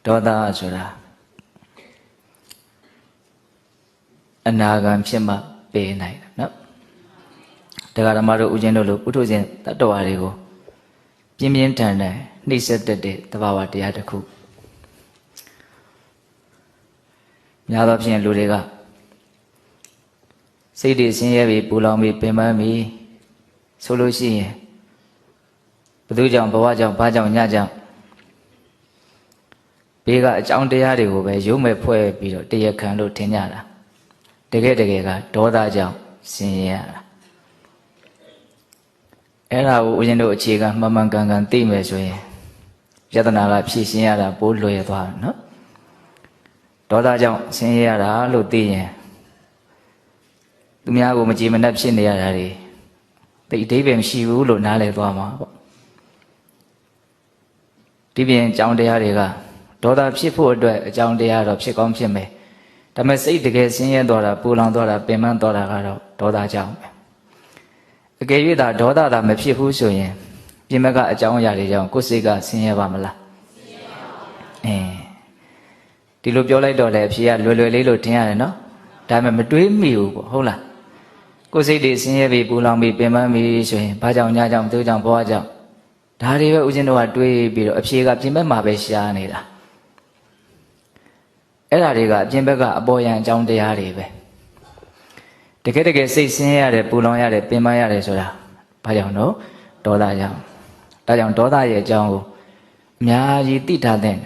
ဒေါသဆိုတာအနာဂံဖြစ်မှပေးနိုင်တယ်နော်တရားဓမ္မတို့ဦးဇင်းတို့လိုပုထုဇဉ်တတ္တဝါတွေကိုပြင်းပြင်းထန်ထန်နှိမ့်ဆက်တတ်တဲ့သဘာဝတရားတစ်ခုများသောဖြင့်လူတွေကစိတ်တွေဆင်းရဲပြီးပူလောင်ပြီးပင်ပန်းပြီးဆိုလို့ရှိရင်ဘသူကြောင့်ဘဝကြောင့်ဘာကြောင့်ညကြောင့်ဘေးကအကြောင်းတရားတွေကိုပဲရုံးမဲ့ဖွဲ့ပြီးတော့တရားခံလို့ထင်ကြတာတကယ်ကဒေါသကြောင့်ဆင်းရဲရတာအဲ့ဒါကိုဦးဇင်းတို့အခြေခံမှန်မှန်ကန်ကန်သိမယ်ဆိုရင်ယတနာကဖြည့်ရှင်းရတာပိုးလွယ်သွားတယ်နော်ဒေါသကြောင့်ဆင်းရဲရတာလို့သိရင်သူများကိုမကြည်မနှက်ဖြစ်နေရတာတွေသိအဓိပ္ပာယ်မရှိဘူးလို့နားလည်သွားမှာပေါ့ဒီပြင်အကြောင်းတရားတွေကဒေါသဖြစ်ဖို့အတွက်အကြောင်းတရားတော့ဖြစ်ကောင်းဖြစ်မယ်ဒါပေမဲ့စိတ်တကယ်ဆင်းရဲသွားတာပူလောင်သွားတာပင်ပန်းသွားတာကတော့ဒေါသကြောင့်ပဲအကယ်၍သာဒေါသသာမဖြစ်ဘူးဆိုရင်ပြင်ဘက်ကအကြောင်းအရာတွေကြောင့်ကိုယ်စိတ်ကဆင်းရဲပါမလားဆင်းရဲပါဘူးဒီလိုပြောလိုက်တော့လေအဖြေကလွယ်လွယ်လေးလို့ထင်ရတယ်နော်ဒါပေမဲ့မတွေးမိဘူးပေါ့ဟုတ်လားကိုယ်စိတ်တွေဆင်းရဲပြီးပူလောင်ပြီးပင်ပန်းပြီးဆိုရင်ဘာကြောင့်ညာကြောင့်သူကြောင့်ဘဝကြောင့်ဒါတွေပဲဦးဇင်းတို့ကတွေးပြီးတော့အဖြေကပြင်ဘက်မှာပဲရှားနေတာအဲ့ဒါတွေကအပြင်ဘက်ကအပေါ်ယံအကြောင်းတရားတွေပဲတကယ်စိတ်ဆင်းရဲရတယ်ပူလောင်ရတယ်ပင်ပန်းရတယ်ဆိုတာဘာကြောင့်တော့ဒေါသကြောင့်ဒါကြောင့်ဒေါသရဲ့အကြောင်းကိုအများကြီးသိထားတဲ့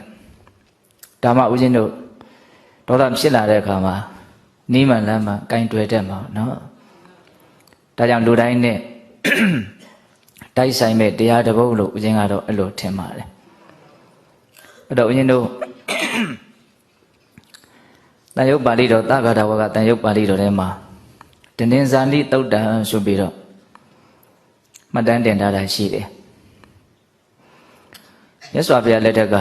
ဒါမှဦးဇင်းတို့ဒေါသဖြစ်လာတဲ့အခါမှာနီးမှန်လမ်းမှကင်တွယ်တတ်မှာနော်ဒါကြောင့်လူတိုင်းနဲ့တိုက်ဆိုင်မဲ့တရားတစ်ပုဒ်လို့ဦးဇင်းကတော့အဲ့လိုထင်ပါတယ်အဲ့တော့ဦးဇင်းတို့တန်ရုပ်ပါဠိတော်သဂါထဝကတန်ရုပ်ပါဠိတော်ထဲမှာဒနင်္ဇာနိသုတ်တံဆိုပြီးတော့မှတ်တမ်းတင်ထားတာရှိတယ်မြတ်စွာဘုရားလက်ထက်က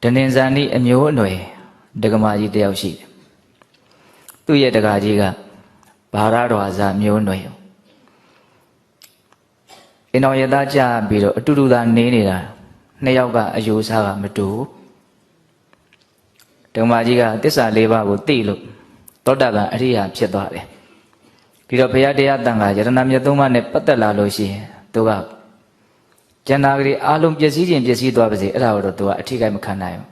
ဒနင်္ဇာနိအမျိုးအနွယ်ဒကမာကြီးတယောက်ရှိတယ်သူ့ရဲ့ဒကာကြီးကဘာရတော်ဇာမျိုးနွယ်အင်းတော်ရသားကြပြီးတော့အတူတူသာနေနေတာနှစ်ယောက်ကအယူဆကမတူဒကမာကြီးကသစ္စာလေးပါးကိုသိလို့သောတာပန်အရိယာဖြစ်သွားတယ်ပြီးတော့ဘုရားတရားတန်ခါယတနာမြတ်သုံးပါးနဲ့ပတ်သက်လာလို့ရှိရင်သူကကျန်တာကလေးအားလုံးပျက်စီးခြင်းပျက်စီးသွားပါစေအဲ့ဒါကိုတော့သူကအထီးကိုက်မခံနိုင်ဘူး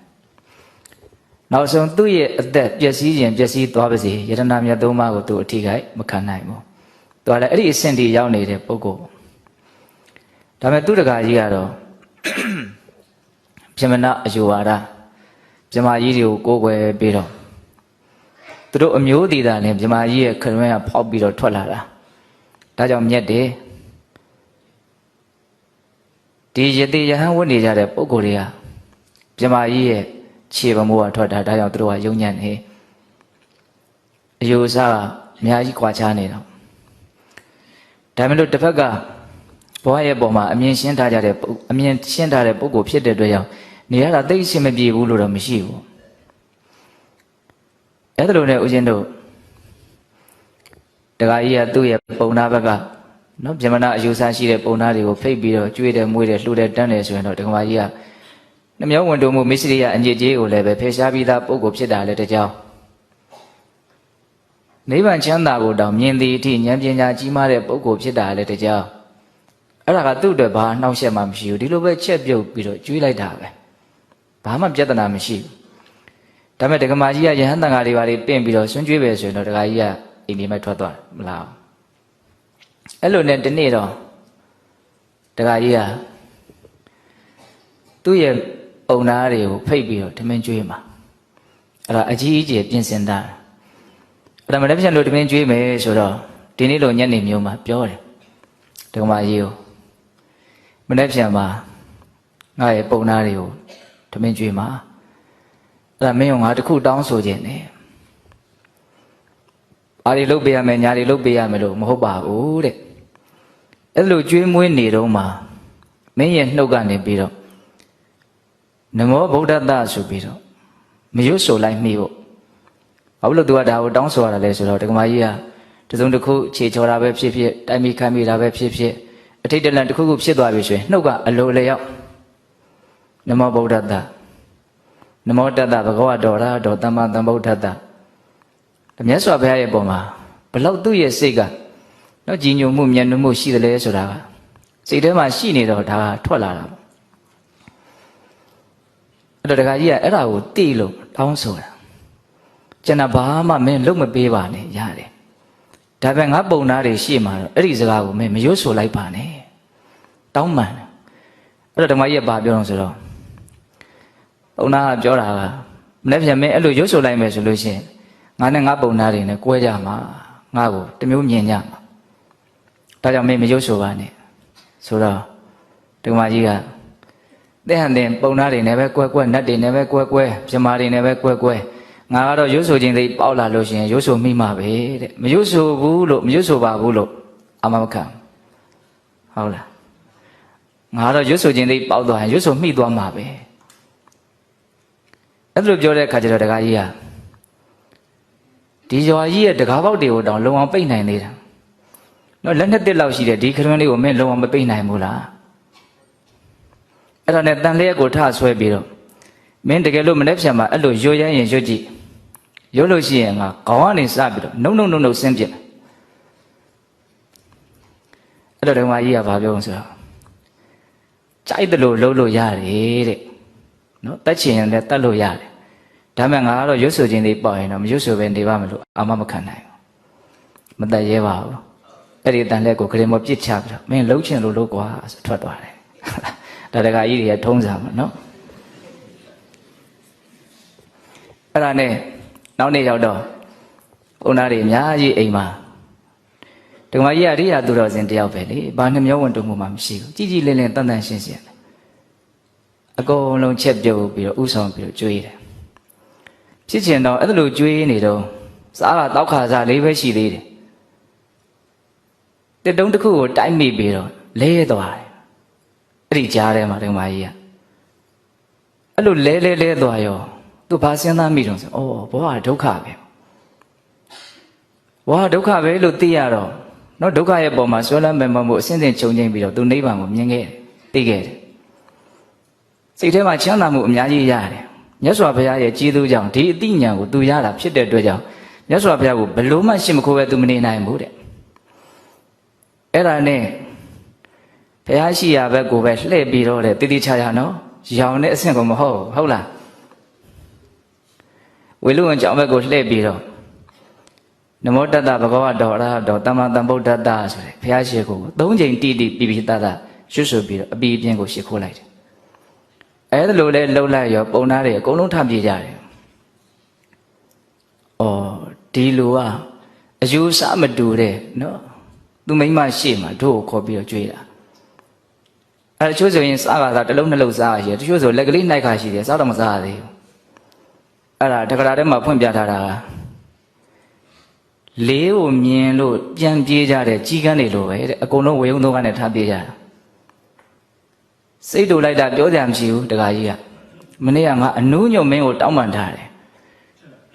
နောက်ဆုံးသူ့ရဲ့အသက်ပျက်စီးခြင်းပျက်စီးသွားပါစေယတနာမြတ်သုံးပါးကိုသူအထီးကိုက်မခံနိုင်ဘူးသူကလည်းအဲ့ဒီအဆင့်ထိရောက်နေတဲ့ပုဂ္ဂိုလ်ဒါပေမဲ့သူတကာကြီးကတော့ပြမနာအယူဝါဒပြမကြီးတွေကိုကိုးကွယ်ပြီးတော့သူတို့အမျိုးတည်တာနဲ့မြမကြီးရဲ့ခရွန်းကဖောက်ပြီးတော့ထွက်လာတာဒါကြောင့်မြတ်တယ်ဒီယတိယဟန်ဝတ်နေကြတဲ့ပုဂ္ဂိုလ်တွေကမြမကြီးရဲ့ခြေပမိုးကထွက်တာဒါကြောင့်သူတို့ကယုံညံ့နေအယူဆကအများကြီးကွာခြားနေတော့ဒါပေမဲ့လို့တစ်ဖက်ကဘဝရဲ့ပုံမှာအမြင်ရှင်းထားတဲ့ပုဂ္ဂိုလ်ဖြစ်တဲ့အတွက်ကြောင့်နေရတာသိအဆင်မပြေဘူးလို့တော့မရှိဘူးအဲ့ဒါလိုနဲ့ဦးဇင်းတို့တခါကြီးကသူ့ရဲ့ပုံနာဘက်ကနော်ဗြဟ္မဏအယူဆရှိတဲ့ပုံနာတွေကိုဖိတ်ပြီးတော့ကျွေးတယ်မွေးတယ်လှူတယ်တန်းတယ်ဆိုရင်တော့တခါကြီးကနှမျောဝင်တုံမှုမစ္စရိယအညစ်အကြေးကိုလည်းပဲဖယ်ရှားပြီးသားပုဂ္ဂိုလ်ဖြစ်တာလည်းတကြောင်နိဗ္ဗာန်ချမ်းသာကိုတောင်မြင်သည်အထိဉာဏ်ပညာကြီးမားတဲ့ပုဂ္ဂိုလ်ဖြစ်တာလည်းတကြောင်အဲ့ဒါကသူ့အတွက်ဘာနှောင့်ယှက်မှမရှိဘူးဒီလိုပဲချက်ပြုတ်ပြီးတော့ကျွေးလိုက်တာပဲဘာမှပြဿနာမရှိဘူးဒါပေမဲ့ဒကမာကြီးကယဟန်တန်ဃာတွေပါတွေပင့်ပြီးတော့ဆွန့်ကြွေးပဲဆိုရင်တော့ဒကာကြီးကအိမ်ဒီမဲ့ထွက်သွားမလားအဲ့လိုနဲ့ဒီနေ့တော့ဒကာကြီးကသူ့ရဲ့အုံနာတွေကိုဖိတ်ပြီးတော့ဓမင်းကျွေးမှာအဲ့ဒါအကြီးအကျယ်ပြင်ဆင်တာအဲ့ဒါမလည်းပြန်လို့ဓမင်းကျွေးမယ်ဆိုတော့ဒီနေ့လိုညနေမျိုးမှာပြောတယ်ဒကမာကြီးကိုမနေ့ပြန်မှာငါရဲ့ပုံနာတွေကိုဓမင်းကျွေးမှာအဲ့ဒါမင်းရောငါတခုတောင်းဆိုခြင်းနဲ့အားတွေလုပ်ပေးရမယ်ညာတွေလုပ်ပေးရမယ်လို့မဟုတ်ပါဘူးတဲ့အဲ့လိုကျွေးမွေးနေတော့မှမင်းရဲ့နှုတ်ကနေပြီးတော့နမောဗုဒ္ဓတဆိုပြီးတော့မရွတ်ဆိုလိုက်မိဖို့ဘာလို့သူကဒါကိုတောင်းဆိုရတာလဲဆိုတော့ဒကမာကြီးကတစုံတစ်ခုခြေချော်တာပဲဖြစ်ဖြစ်တိုင်မိခံမိတာပဲဖြစ်ဖြစ်အထိတ်တလန့်တစ်ခုခုဖြစ်သွားပြီဆိုရင်နှုတ်ကအလိုလျောက် နမောဗုဒ္ဓတ္တနမောတတ္တဘဂဝတောရဟတောသမ္မာသမ္ဗုဒ္ဓတ္တမြတ်စွာဘုရားရဲ့ပုံမှာဘလောက်သူ့ရဲ့စိတ်ကနော်ကြည်ညိုမှုမြတ်နိုးမှုရှိတယ်လေဆိုတာကစိတ်ထဲမှာရှိနေတော့ဒါကထွက်လာတာပေါ့အဲ့တော့ဒကာကြီးကအဲ့ဒါကိုသိလို့တောင်းဆိုတာကျွန်တော်ဘာမှမင်းလုပ်မပေးပါနဲ့ရတယ်ဒါပေမဲ့ငါပုံသားတွေရှိမှာတော့အဲ့ဒီစကားကိုမင်းမရွတ်ဆိုလိုက်ပါနဲ့တောင်းပန်အဲ့တော့ဓမ္မကြီးကဘာပြောတော့ဆိုတော့ပုံသားကပြောတာကမနေ့ပြန်မင်းအဲ့လိုရွတ်ဆိုလိုက်မယ်ဆိုလို့ရှိရင်ငါနဲ့ငါပုံသားတွေနဲ့ကွဲကြမှာငါကိုတမျိုးမြင်ကြမှာဒါကြောင့်မင်းမရွတ်ဆိုပါနဲ့ဆိုတော့ဓမ္မကြီးကတဲ့ဟန်တဲ့ပုံသားတွေနဲ့ပဲကွဲကွဲနတ်တွေနဲ့ပဲကွဲကွဲပြမာတွေနဲ့ပဲကွဲကွဲငါကတော့ရွတ်ဆိုခြင်းသိပေါက်လာလို့ရှိရင်ရွတ်ဆိုမိမှာပဲတဲ့မရွတ်ဆိုဘူးလို့မရွတ်ဆိုပါဘူးလို့အမမခံဟုတ်လားငါတော့ရွတ်ဆိုခြင်းသိပေါက်သွားရင်ရွတ်ဆိုမိသွားမှာပဲအဲ့လိုပြောတဲ့အခါကျတော့ဒကာကြီးကဒီရွာကြီးရဲ့တကားပေါက်တွေကိုတောင်လုံအောင်ပိတ်နိုင်သေးတာနော်လက်နှစ်တစ်လောက်ရှိတဲ့ဒီခရွန်းလေးကိုမင်းလုံအောင်မပိတ်နိုင်ဘူးလားအဲ့ဒါနဲ့တန်လျက်ကိုထဆွဲပြီးတော့မင်းတကယ်လို့မနေ့ဖြန်မှာအဲ့လိုရွတ်ရရင်ရွတ်ကြည့်ရွတ်လို့ရှိရင်ငါခေါင်းကနေစပြီးတော့နှုတ်ဆင်းပြစ်အဲ့တော့ဓမ္မကြီးကဘာပြောဆိုတော့ကြိုက်တယ်လို့လုပ်လို့ရတယ်တဲ့နော်တတ်ချင်ရင်လည်းတတ်လို့ရတယ်ဒါပေမဲ့ငါကတော့ရွတ်ဆိုခြင်းလေးပေါ့ရင်တော့မရွတ်ဆိုပဲနေပါမလို့အာမမခံနိုင်ဘူးမတတ်ရဲပါဘူးအဲ့ဒီတန်လက်ကိုခရင်မပြစ်ချပြီးတော့မင်းလှုပ်ချင်လို့လုပ်ကွာဆိုထွက်သွားတယ်ဒါတကကြီးတွေကထုံးစံပါနော်အဲ့ဒါနဲ့နောက်နေ့ရောက်တော့ဘုန်းသားတွေအများကြီးအိမ်မှာဓမ္မကြီးအရိယာသူတော်စင်တယောက်ပဲလေဘာနှမျောဝန်တုံမှုမှမရှိဘူးကြည်ကြည်လင်းလင်းတန်တန်ရှင်းရှင်းအကုန်လုံးချက်ပြုတ်ပြီးတော့ဥဆောင်ပြီးတော့ကျွေးတယ်ဖြစ်ချင်တော့အဲ့လိုကျွေးနေတော့စားတာတောက်ခါစားလေးပဲရှိသေးတယ်တစ်တုံးတစ်ခုကိုတိုက်မိပြီးတော့လဲသွားတယ်အဲ့ဒီကြားထဲမှာဓမ္မကြီးကအဲ့လိုလဲသွားရောသူဘာစဉ်းစားမိတော့ဆိုအော်ဘဝဒုက္ခပဲဘဝဒုက္ခပဲလို့သိရတော့နော်ဒုက္ခရဲ့ပုံမှာဆွဲလန်းမဲ့မှုအစင်းစင်ခြုံငိမ့်ပြီးတော့သူနိဗ္ဗာန်ကိုမြင်ခဲ့တယ်သိခဲ့တယ်စိတ်ထဲမှာချမ်းသာမှုအများကြီးရတယ်မြတ်စွာဘုရားရဲ့ကျေးဇူးကြောင့်ဒီအသိဉာဏ်ကိုသူရတာဖြစ်တဲ့အတွက်ကြောင့်မြတ်စွာဘုရားကိုဘလို့မှရှင်းမခိုးပဲသူမနေနိုင်ဘူးတဲ့အဲ့ဒါနဲ့ဘုရားရှိရာဘက်ကိုပဲလှည့်ပြီးတော့တဲ့တိတိချာချာနော်ရောင်တဲ့အဆင့်ကိုမဟုတ်လားဝေလူဝင်ကြောင့်ဘက်ကိုလှည့်ပြီးတော့နမောတတ္တဘဂဝတောအရဟတောသမ္မာသမ္ဗုဒ္ဓတ္တဆိုတဲ့ဘုရားရှိခိုးကို၃ချိန်တိတိပြပြတတ်တာရွတ်ဆိုပြီးတော့အပြီးအပြင်းကိုရှိခိုးလိုက်တယ်အဲ့ဒါလိုလဲလှုပ်လိုက်ရောပုံသားတွေအကုန်လုံးထပြေးကြတယ်အော်ဒီလူကအယူဆမတူတဲ့နော်သူမိမရှေ့မှာတို့ကိုခေါ်ပြီးတော့ကြွေးတာအဲ့တချို့ဆိုရင်စားကစားတစ်လုံးနှလုံးစားရတချို့ဆိုလက်ကလေးနှိုက်ခါရှိတယ်စားတော့မစားရသေးဘူးအဲ့ဒါတက္ကရာထဲမှာဖွင့်ပြထားတာလေးကိုမြင်လို့ပြန်ပြေးကြတဲ့ကြီးကန်းတွေလိုပဲတဲ့အကုန်လုံးဝေယုံသုံးကနဲ့ထားပြေးကြတာစိတ်တူလိုက်တာပြောကြမရှိဘူးတက္ကကြီးကမနေ့ကငါအနူးညုံမင်းကိုတောင်းပန်ထားတယ်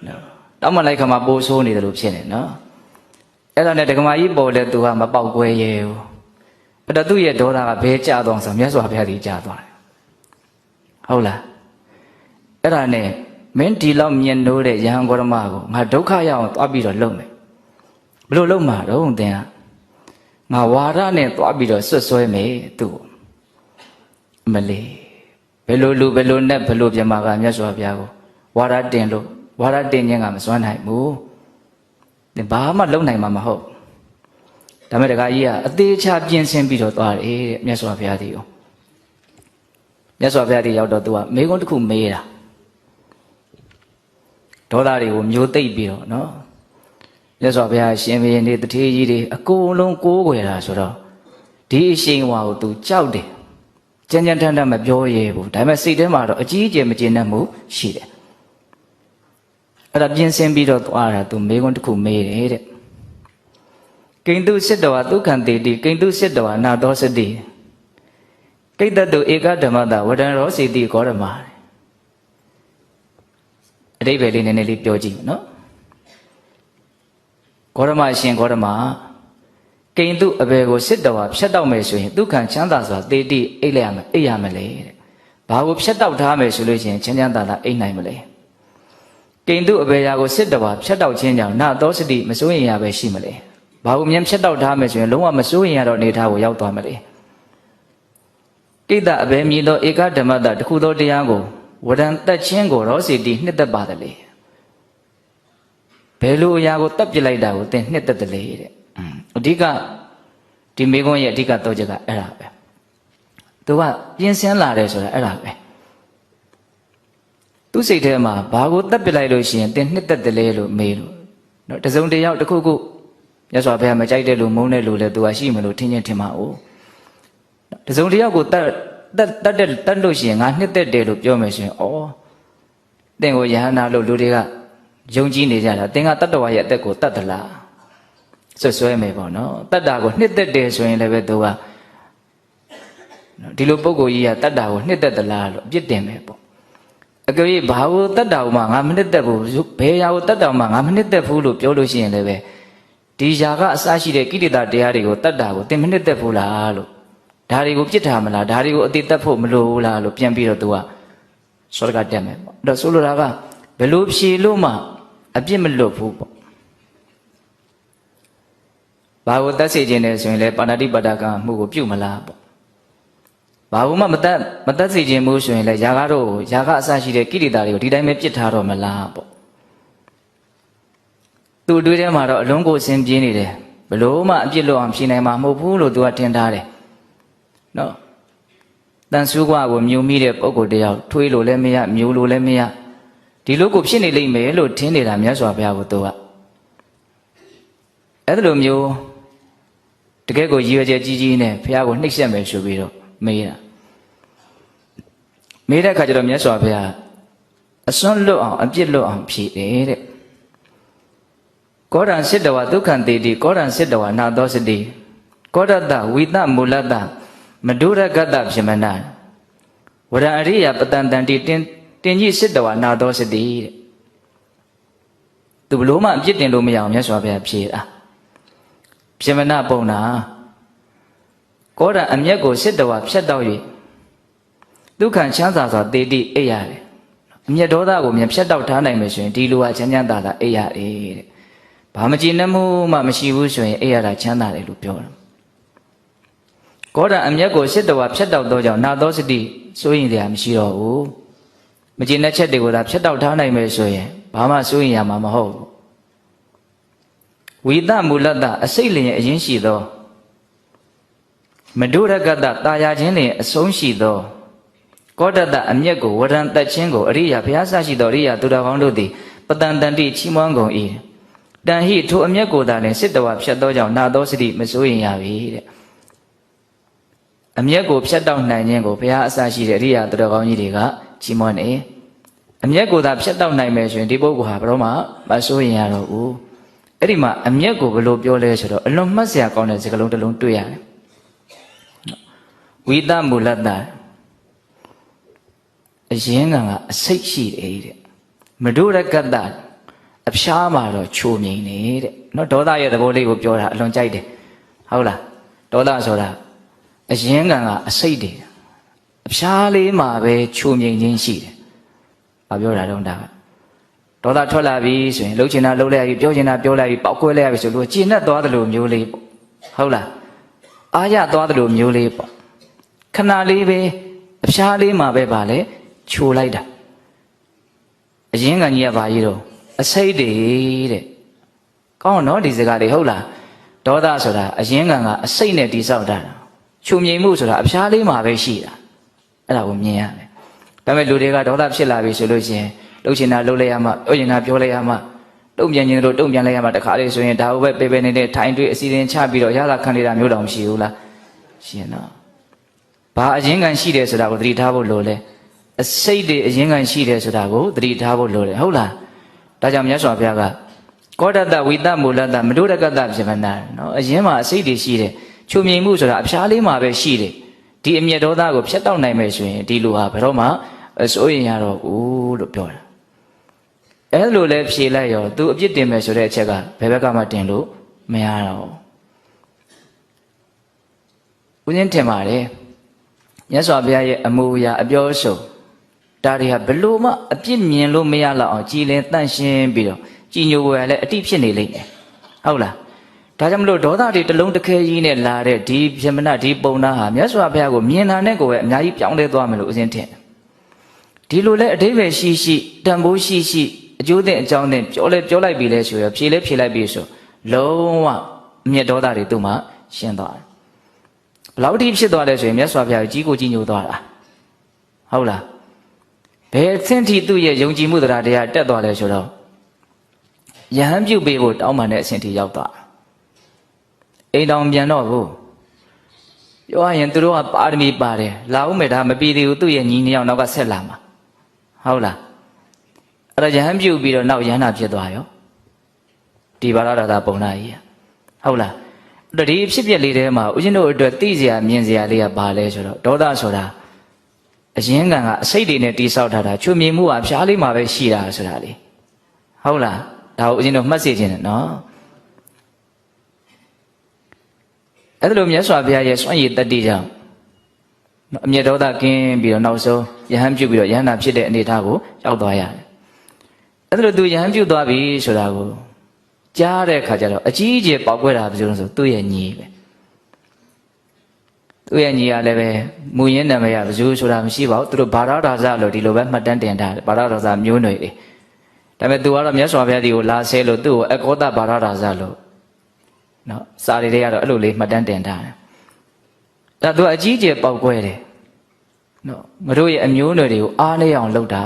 နော်တောင်းပန်လိုက်ခါမှာပိုးဆိုးနေတယ်လို့ဖြစ်နေနော်အဲ့ဒါနဲ့ဒကမာကြီးပေါ်လဲသူကမပေါက်ကွဲရဲဘူးအဲ့တော့သူ့ရဲ့ဒေါသကဘဲကျသွားဆိုမြတ်စွာဘုရားကြီးကျသွားတယ်ဟုတ်လားအဲ့ဒါနဲ့မင်းဒီလောက်မြင်လို့တဲ့ယဟန်ဂေါရမကိုငါဒုက္ခရအောင်သွားပြီးတော့လုပ်မယ်ဘလို့လုပ်မှာတော့သင်ကငါဝါဒနဲ့သွားပြီးတော့ဆွတ်ဆွဲမယ်သူ့မလေးဘယ်လိုလူဘယ်လိုနဲ့ဘယ်လိုပြမကမြတ်စွာဘုရားကိုဝါဒတင်လို့ဝါဒတင်ခြင်းကမစွမ်းနိုင်ဘူးသင်ဘာမှလုပ်နိုင်မှာမဟုတ်ဒါမဲ့တခါကြီးကအသေးချပြင်ဆင်ပြီးတော့သွားတယ်တဲ့မြတ်စွာဘုရားဒီကိုမြတ်စွာဘုရားဒီရောက်တော့သူကမေခွန်းတစ်ခုမေးတာဒေါသတွေကိုမျိုးသိပ်ပြီးတော့နော်မြတ်စွာဘုရားရှင်ဘုရင်တွေတထေးကြီးတွေအကုန်လုံးကိုးကွယ်တာဆိုတော့ဒီအရှိန်ဝါကိုသူကြောက်တယ်ကြမ်းကြမ်းထန်ထန်မပြောရဲဘူးဒါပေမဲ့စိတ်ထဲမှာတော့အကြီးအကျယ်မကျေနပ်မှုရှိတယ်အဲ့ဒါပြင်ဆင်ပြီးတော့သွားတာသူမေခွန်းတစ်ခုမေးတယ်တဲ့ကိန္တုစစ်တော်ဒုက္ခံတေတိကိန္တုစစ်တော်နာသောစတိကိတ္တတုဧကဓမ္မတာဝဒံရောစီတိဂေါရမအတိပ္ပယ်လေးနည်းနည်းလေးပြောကြည့်နော်ဂေါရမရှင်ဂေါရမကိန္တုအဘယ်ကိုစစ်တော်ဖြတ်တော့မယ်ဆိုရင်ဒုက္ခံချမ်းသာစွာတေတိအိပ်လိုက်ရမယ်အိပ်ရမယ်လေတဲ့ဘ ဘာကိုဖြတ်တောက်ထားမယ်ဆိုလို့ရှိရင်ချမ်းချမ်းသာသာအိမ်နိုင်မလဲကိန္တုအဘေရာကိုစစ်တော်ဖြတ်တောက်ခြင်းကြောင့်နာသောစတိမစိုးရင်ရပဲရှိမလဲဘာကိုမြန်ဖြတ်တောက်ထားမယ်ဆိုရင်လုံးဝမစိုးရင်ရတော့အနေထားကိုရောက်သွားမလဲကိတ္တအဘေမြည်သောဧကဓမ္မတတခုသောတရားကိုဝရံတက်ခြင်းကိုရောစီတီနှစ်သက်ပါတယ်လေဘယ်လိုအရာကိုတက်ပြလိုက်တာကိုသင်နှစ်သက်တယ်လေတဲ့အဓိကဒီမိကုန်းရဲ့အဓိကတော့ချက်ကအဲ့ဒါပဲသူကပြင်းစင်းလာတယ်ဆိုတာအဲ့ဒါပဲသူ့စိတ်ထဲမှာဘာကိုတက်ပြလိုက်လို့ရှိရင်သင်နှစ်သက်တယ်လေလို့မေးလို့နော်တစုံတယောက်တစ်ခုခုမြတ်စွာဘုရားမကြိုက်တဲ့လူမုန်းတဲ့လူလည်းသူကရှိမလို့ထင်ချင်းထင်ပါဦးတစုံတယောက်ကိုတက်လို့ရှိရင်ငါနှစ်သက်တယ်လို့ပြောမယ်ဆိုရင်ဩသင်ကိုယဟန္တာလို့လူတွေကယုံကြည်နေကြတာသင်ကတတ္တဝါရဲ့အသက်ကိုတတ်သလားဆွဲမယ်ပေါ့နော်တတ္တာကိုနှစ်သက်တယ်ဆိုရင်လည်းပဲသူကဒီလိုပုဂ္ဂိုလ်ကြီးကတတ္တာကိုနှစ်သက်သလားလို့အပြစ်တင်မယ်ပေါ့အကြိမ်ဘာကိုတတ္တာကိုမှငါမနှစ်သက်ဘူးဘယ်ရာကိုတတ္တာမှငါမနှစ်သက်ဘူးလို့ပြောလို့ရှိရင်လည်းပဲဒီຢာကအစရှိတဲ့ကိလေသာတရားတွေကိုတတ္တာကိုသင်မနှစ်သက်ဘူးလားလို့ဒါတွေကိုပြစ်ထားမလားဒါတွေကိုအတိတက်ဖို့မလိုဘူးလားလို့ပြန်ပြီးတော့သူကစောရကတက်မယ်ပေါ့အဲ့တော့ဆိုလိုတာကဘယ်လိုဖြေလို့မှအပြစ်မလွတ်ဘူးပေါ့ဘာကိုတတ်စေခြင်းလဲဆိုရင်လည်းပါဏာတိပါဒကမှုကိုပြုမလားပေါ့ဘာလို့မှမတတ်စေခြင်းမှုဆိုရင်လည်းຢာကတော့ຢာကအစရှိတဲ့ကိလေသာတွေကိုဒီတိုင်းပဲပြစ်ထားတော့မလားပေါ့သူ့တွေးထဲမှာတော့အလုံးကိုအစဉ်ပြေးနေတယ်ဘလို့မှအပြစ်လွတ်အောင်ဖြေနိုင်မှာမဟုတ်ဘူးလို့သူကထင်ထားတယ်နော်တန်ဆူးကွာကိုမြုံမိတဲ့ပုဂ္ဂိုလ်တယောက်ထွေးလို့လည်းမရမြူလို့လည်းမရဒီလိုကိုဖြစ်နေလိမ့်မယ်လို့ထင်နေတာမြတ်စွာဘုရားကသူကအဲ့ဒါလိုမျိုးတကယ်ကိုရည်ရွယ်ချက်ကြီးကြီးနဲ့ဘုရားကိုနှိပ်စက်မယ်ဆိုပြီးတော့မေးတဲ့အခါကျတော့မြတ်စွာဘုရားအစွန်းလွတ်အောင်အပြစ်လွတ်အောင်ဖြေတယ်တဲ့ကောရံစိတ္တဝဒုက္ခံတေတိကောရံစိတ္တဝနာသောစတိကောရတဝိတမူလတမဒုရကတဖြစ်မနာဝရအရိယပတန်တန်တိတင်ကြီးစိတ္တဝနာသောစတိတဲ့သူဘလို့မှအပြစ်တင်လို့မရအောင်မြတ်စွာဘုရားဖြေတာဖြစ်မနာပုံနာကောရံအမျက်ကိုစိတ္တဝဖြတ်တော့၍ဒုက္ခံချမ်းသာစွာတေတိအိပ်ရတယ်အမျက်ဒေါသကိုမြန်ဖြတ်တော့ထားနိုင်မယ်ဆိုရင်ဒီလိုဟာချမ်းချမ်းသာသာအိပ်ရတယ်တဲ့ဘာမကြည်နှမှုမှမရှိဘူးဆိုရင်အိပ်ရတာချမ်းသာတယ်လို့ပြောတယ်ကောရံအမျက်ကိုစိတ္တဝဖြတ်တော့သောကြောင့်နာသောစတိစိုးရင်တရားမရှိတော့ဘူးမကြည်နှချက်တွေကိုသာဖြတ်တော့ထားနိုင်မယ်ဆိုရင်ဘာမှစိုးရင်ရမှာမဟုတ်ဘူးဝိသမူလတအစိတ်လျင်အရင်ရှိသောမဒုရကတတာယာခြင်းလျင်အဆုံးရှိသောကောတတအမျက်ကိုဝရံတက်ခြင်းကိုအရိယာဘုရားဆရှိသောအရိယာသူတော်ကောင်းတို့သည်ပတန်တန်တိချီးမွမ်းကုန်၏တန်ဟိထိုအမျက်ကိုသာလျှင်စစ်တော်ဖြတ်သောကြောင့်နာသောစတိမစိုးရင်ရပြီတဲ့အမျက်ကိုဖြတ်တောက်နိုင်ခြင်းကိုဘုရားအစရှိတဲ့အရိယာသူတော်ကောင်းကြီးတွေကချီးမွမ်းနေအမျက်ကိုသာဖြတ်တောက်နိုင်မယ်ဆိုရင်ဒီပုဂ္ဂိုလ်ဟာဘယ်တော့မှမစိုးရင်ရတော့ဘူးအဲ့ဒီမှာအမျက်ကိုဘယ်လိုပြောလဲဆိုတော့အလွန်မှတ်စရာကောင်းတဲ့စကားလုံးတစ်လုံးတွေ့ရတယ်ဝိသမူလတအရင်ကအစိတ်ရှိတယ်တဲ့မဒုရကတအဖျားမှာတော့ချိုမြိန်နေတဲ့နော်ဒေါသရဲ့သဘောလေးကိုပြောတာအလွန်ကြိုက်တယ်ဟုတ်လားဒေါသဆိုတာအရင်ကအစိတ်တယ်အဖျားလေးမှာပဲချိုမြိန်ခြင်းရှိတယ်ဘာပြောတာတော့ဒါကဒေါသထွက်လာပြီဆိုရင်လှုပ်ချင်တာလှုပ်လိုက်ပြီပြောချင်တာပြောလိုက်ပြီပောက်ကွဲလိုက်ပြီဆိုလို့ကျဉ်တ်သွားတယ်လို့မျိုးလေးပေါ့ဟုတ်လားအားရသွားတယ်လို့မျိုးလေးပေါ့ခဏလေးပဲအဖျားလေးမှာပဲပါလေချိုလိုက်တာအရင်ကကြီးကဘာကြီးတော့အစိတ်တွေတဲ့ကောင်းနော်ဒီစကားတွေဟုတ်လားဒေါသဆိုတာအရင်ကအစိတ်နဲ့တိဆောက်တာချုံမြိန်မှုဆိုတာအဖျားလေးမှာပဲရှိတာအဲ့ဒါကိုမြင်ရတယ်ဒါပေမဲ့လူတွေကဒေါသဖြစ်လာပြီဆိုလို့ရှိရင်လှုပ်ချင်တာလှုပ်လိုက်ရမှပြောချင်တာပြောလိုက်ရမှတုံ့ပြန်ခြင်းတို့တုံ့ပြန်လိုက်ရမှတခါလေးဆိုရင်ဒါကိုပဲပေပေနေတဲ့ထိုင်တွေ့အစီအစဉ်ချပြီးတော့ရတာခံနေတာမျိုးတောင်မရှိဘူးလားရှင်တော့ဘာအရင်ကန်ရှိတယ်ဆိုတာကိုသတိထားဖို့လိုလဲအစိတ်တွေအရင်ကန်ရှိတယ်ဆိုတာကိုသတိထားဖို့လိုတယ်ဟုတ်လားဒါကြောင့်မြတ်စွာဘုရားကကောတတဝိသမူလတမဒုရကတဖြစ်မနာနော်အရင်မှာအစိတ်တွေရှိတယ်ချုံမြိန်မှုဆိုတာအဖျားလေးမှာပဲရှိတယ်ဒီအမျက်ဒေါသကိုဖျက်တောက်နိုင်မယ်ဆိုရင်ဒီလိုဟာဘယ်တော့မှစိုးရင်ရတော့ဘူးလို့ပြောတာအဲ့လိုလဲဖြေလိုက်ရောသူအပြစ်တင်မယ်ဆိုတဲ့အချက်ကဘယ်ဘက်ကမှတင်လို့မရတော့ဦးဇင်းထင်ပါတယ် မြတ်စွာဘုရားရဲ့အမှုအရာအပြောအဆိုဒါတွေဟာဘလို့မှအပြစ်မြင်လို့မရတော့အောင်ကြည်လင်တန့်ရှင်းပြီးတော့ကြည်ညိုွယ်လည်းအတိဖြစ်နေလိမ့်မယ်ဟုတ်လားဒါကြောင့်မလို့ဒေါသတွေတလုံးတစ်ခဲကြီးနဲ့လာတဲ့ဒီပြမနာဒီပုံနာဟာမြတ်စွာဘုရားကိုမြင်တာနဲ့ကိုယ်ပဲအများကြီးပြောင်းလဲသွားမယ်လို့အစဉ်ထင်ဒီလိုလဲအတိပ္ပယ်ရှိရှိတန်ဖိုးရှိရှိအကျိုးတဲ့အကြောင်းနဲ့ပြောလိုက်ပြီလဲဆိုရဖြေလိုက်ပြီဆိုလုံးဝအမျက်ဒေါသတွေသူ့မှာရှင်းသွားတယ်ဘလောက်ထိဖြစ်သွားလဲဆိုရင်မြတ်စွာဘုရားကြီးကိုကြီးညိုသွားတာဟုတ်လားဘယ်အဆင့်ထိသူ့ရဲ့ယုံကြည်မှုတရားတက်သွားလဲဆိုတော့ယဟန်ပြုတ်ပေးဖို့တောင်းပန်တဲ့အဆင့်ထိရောက်သွားအိမ်တော်ပြန်တော့ဘူးပြောရရင်သူတို့ကပါရမီပါတယ်လာဦးမယ်ဒါမပြီးသေးဘူးသူ့ရဲ့ညီနှစ်ယောက်နောက်ကဆက်လာမှာဟုတ်လားအဲ့ဒါယဟန်ပြုတ်ပြီးတော့နောက်ယဟန်နာဖြစ်သွားရောဒီဘာရတာပုံနာကြီးဟုတ်လားအဲ့ဒီဖြစ်ပျက်လေးထဲမှာဦးဇင်းတို့အတွက်သိစရာမြင်စရာလေးကဘာလဲဆိုတော့ဒေါသဆိုတာအရင်ကအစိတ်တွေနဲ့တိဆောက်ထားတာချွတ်မြင်မှုကဖျားလေးမှာပဲရှိတာဆိုတာလေဟုတ်လားဒါကိုဦးဇင်းတို့မှတ်စေခြင်းနဲ့နော်အဲ့ဒါလိုမြတ်စွာဘုရားရဲ့စွန့်ရည်တတ္တိကြောင့်အမျက်ဒေါသကင်းပြီးတော့နောက်ဆုံးယဟန်ပြုတ်ပြီးတော့ယဟန်နာဖြစ်တဲ့အနေအထားကိုရောက်သွားရတယ်အဲ့ဒါလိုသူယဟန်ပြုတ်သွားပြီဆိုတာကိုကြားတဲ့အခါကျတော့အကြီးအကျယ်ပေါက်ကွဲတာဘယ်လိုလဲဆိုသူ့ရဲ့ညီပဲသူ့ရဲ့ညီကလည်းပဲမူရင်းနာမည်ကဘယ်သူဆိုတာမရှိပါဘူးသူတို့ဘာရဒါဇလို့ဒီလိုပဲမှတ်တမ်းတင်ထားတယ်ဘာရဒါဇမျိုးနွယ်တွေဒါပေမဲ့သူကတော့မြတ်စွာဘုရားဒီကိုလာဆဲလို့သူ့ကိုအကောသဘာရဒါဇလို့နော်စာရီတွေကတော့အဲ့လိုလေးမှတ်တမ်းတင်ထားတယ်ဒါသူကအကြီးအကျယ်ပေါက်ကွဲတယ်နော်မတို့ရဲ့အမျိုးနွယ်တွေကိုအားလေးအောင်လုပ်တာ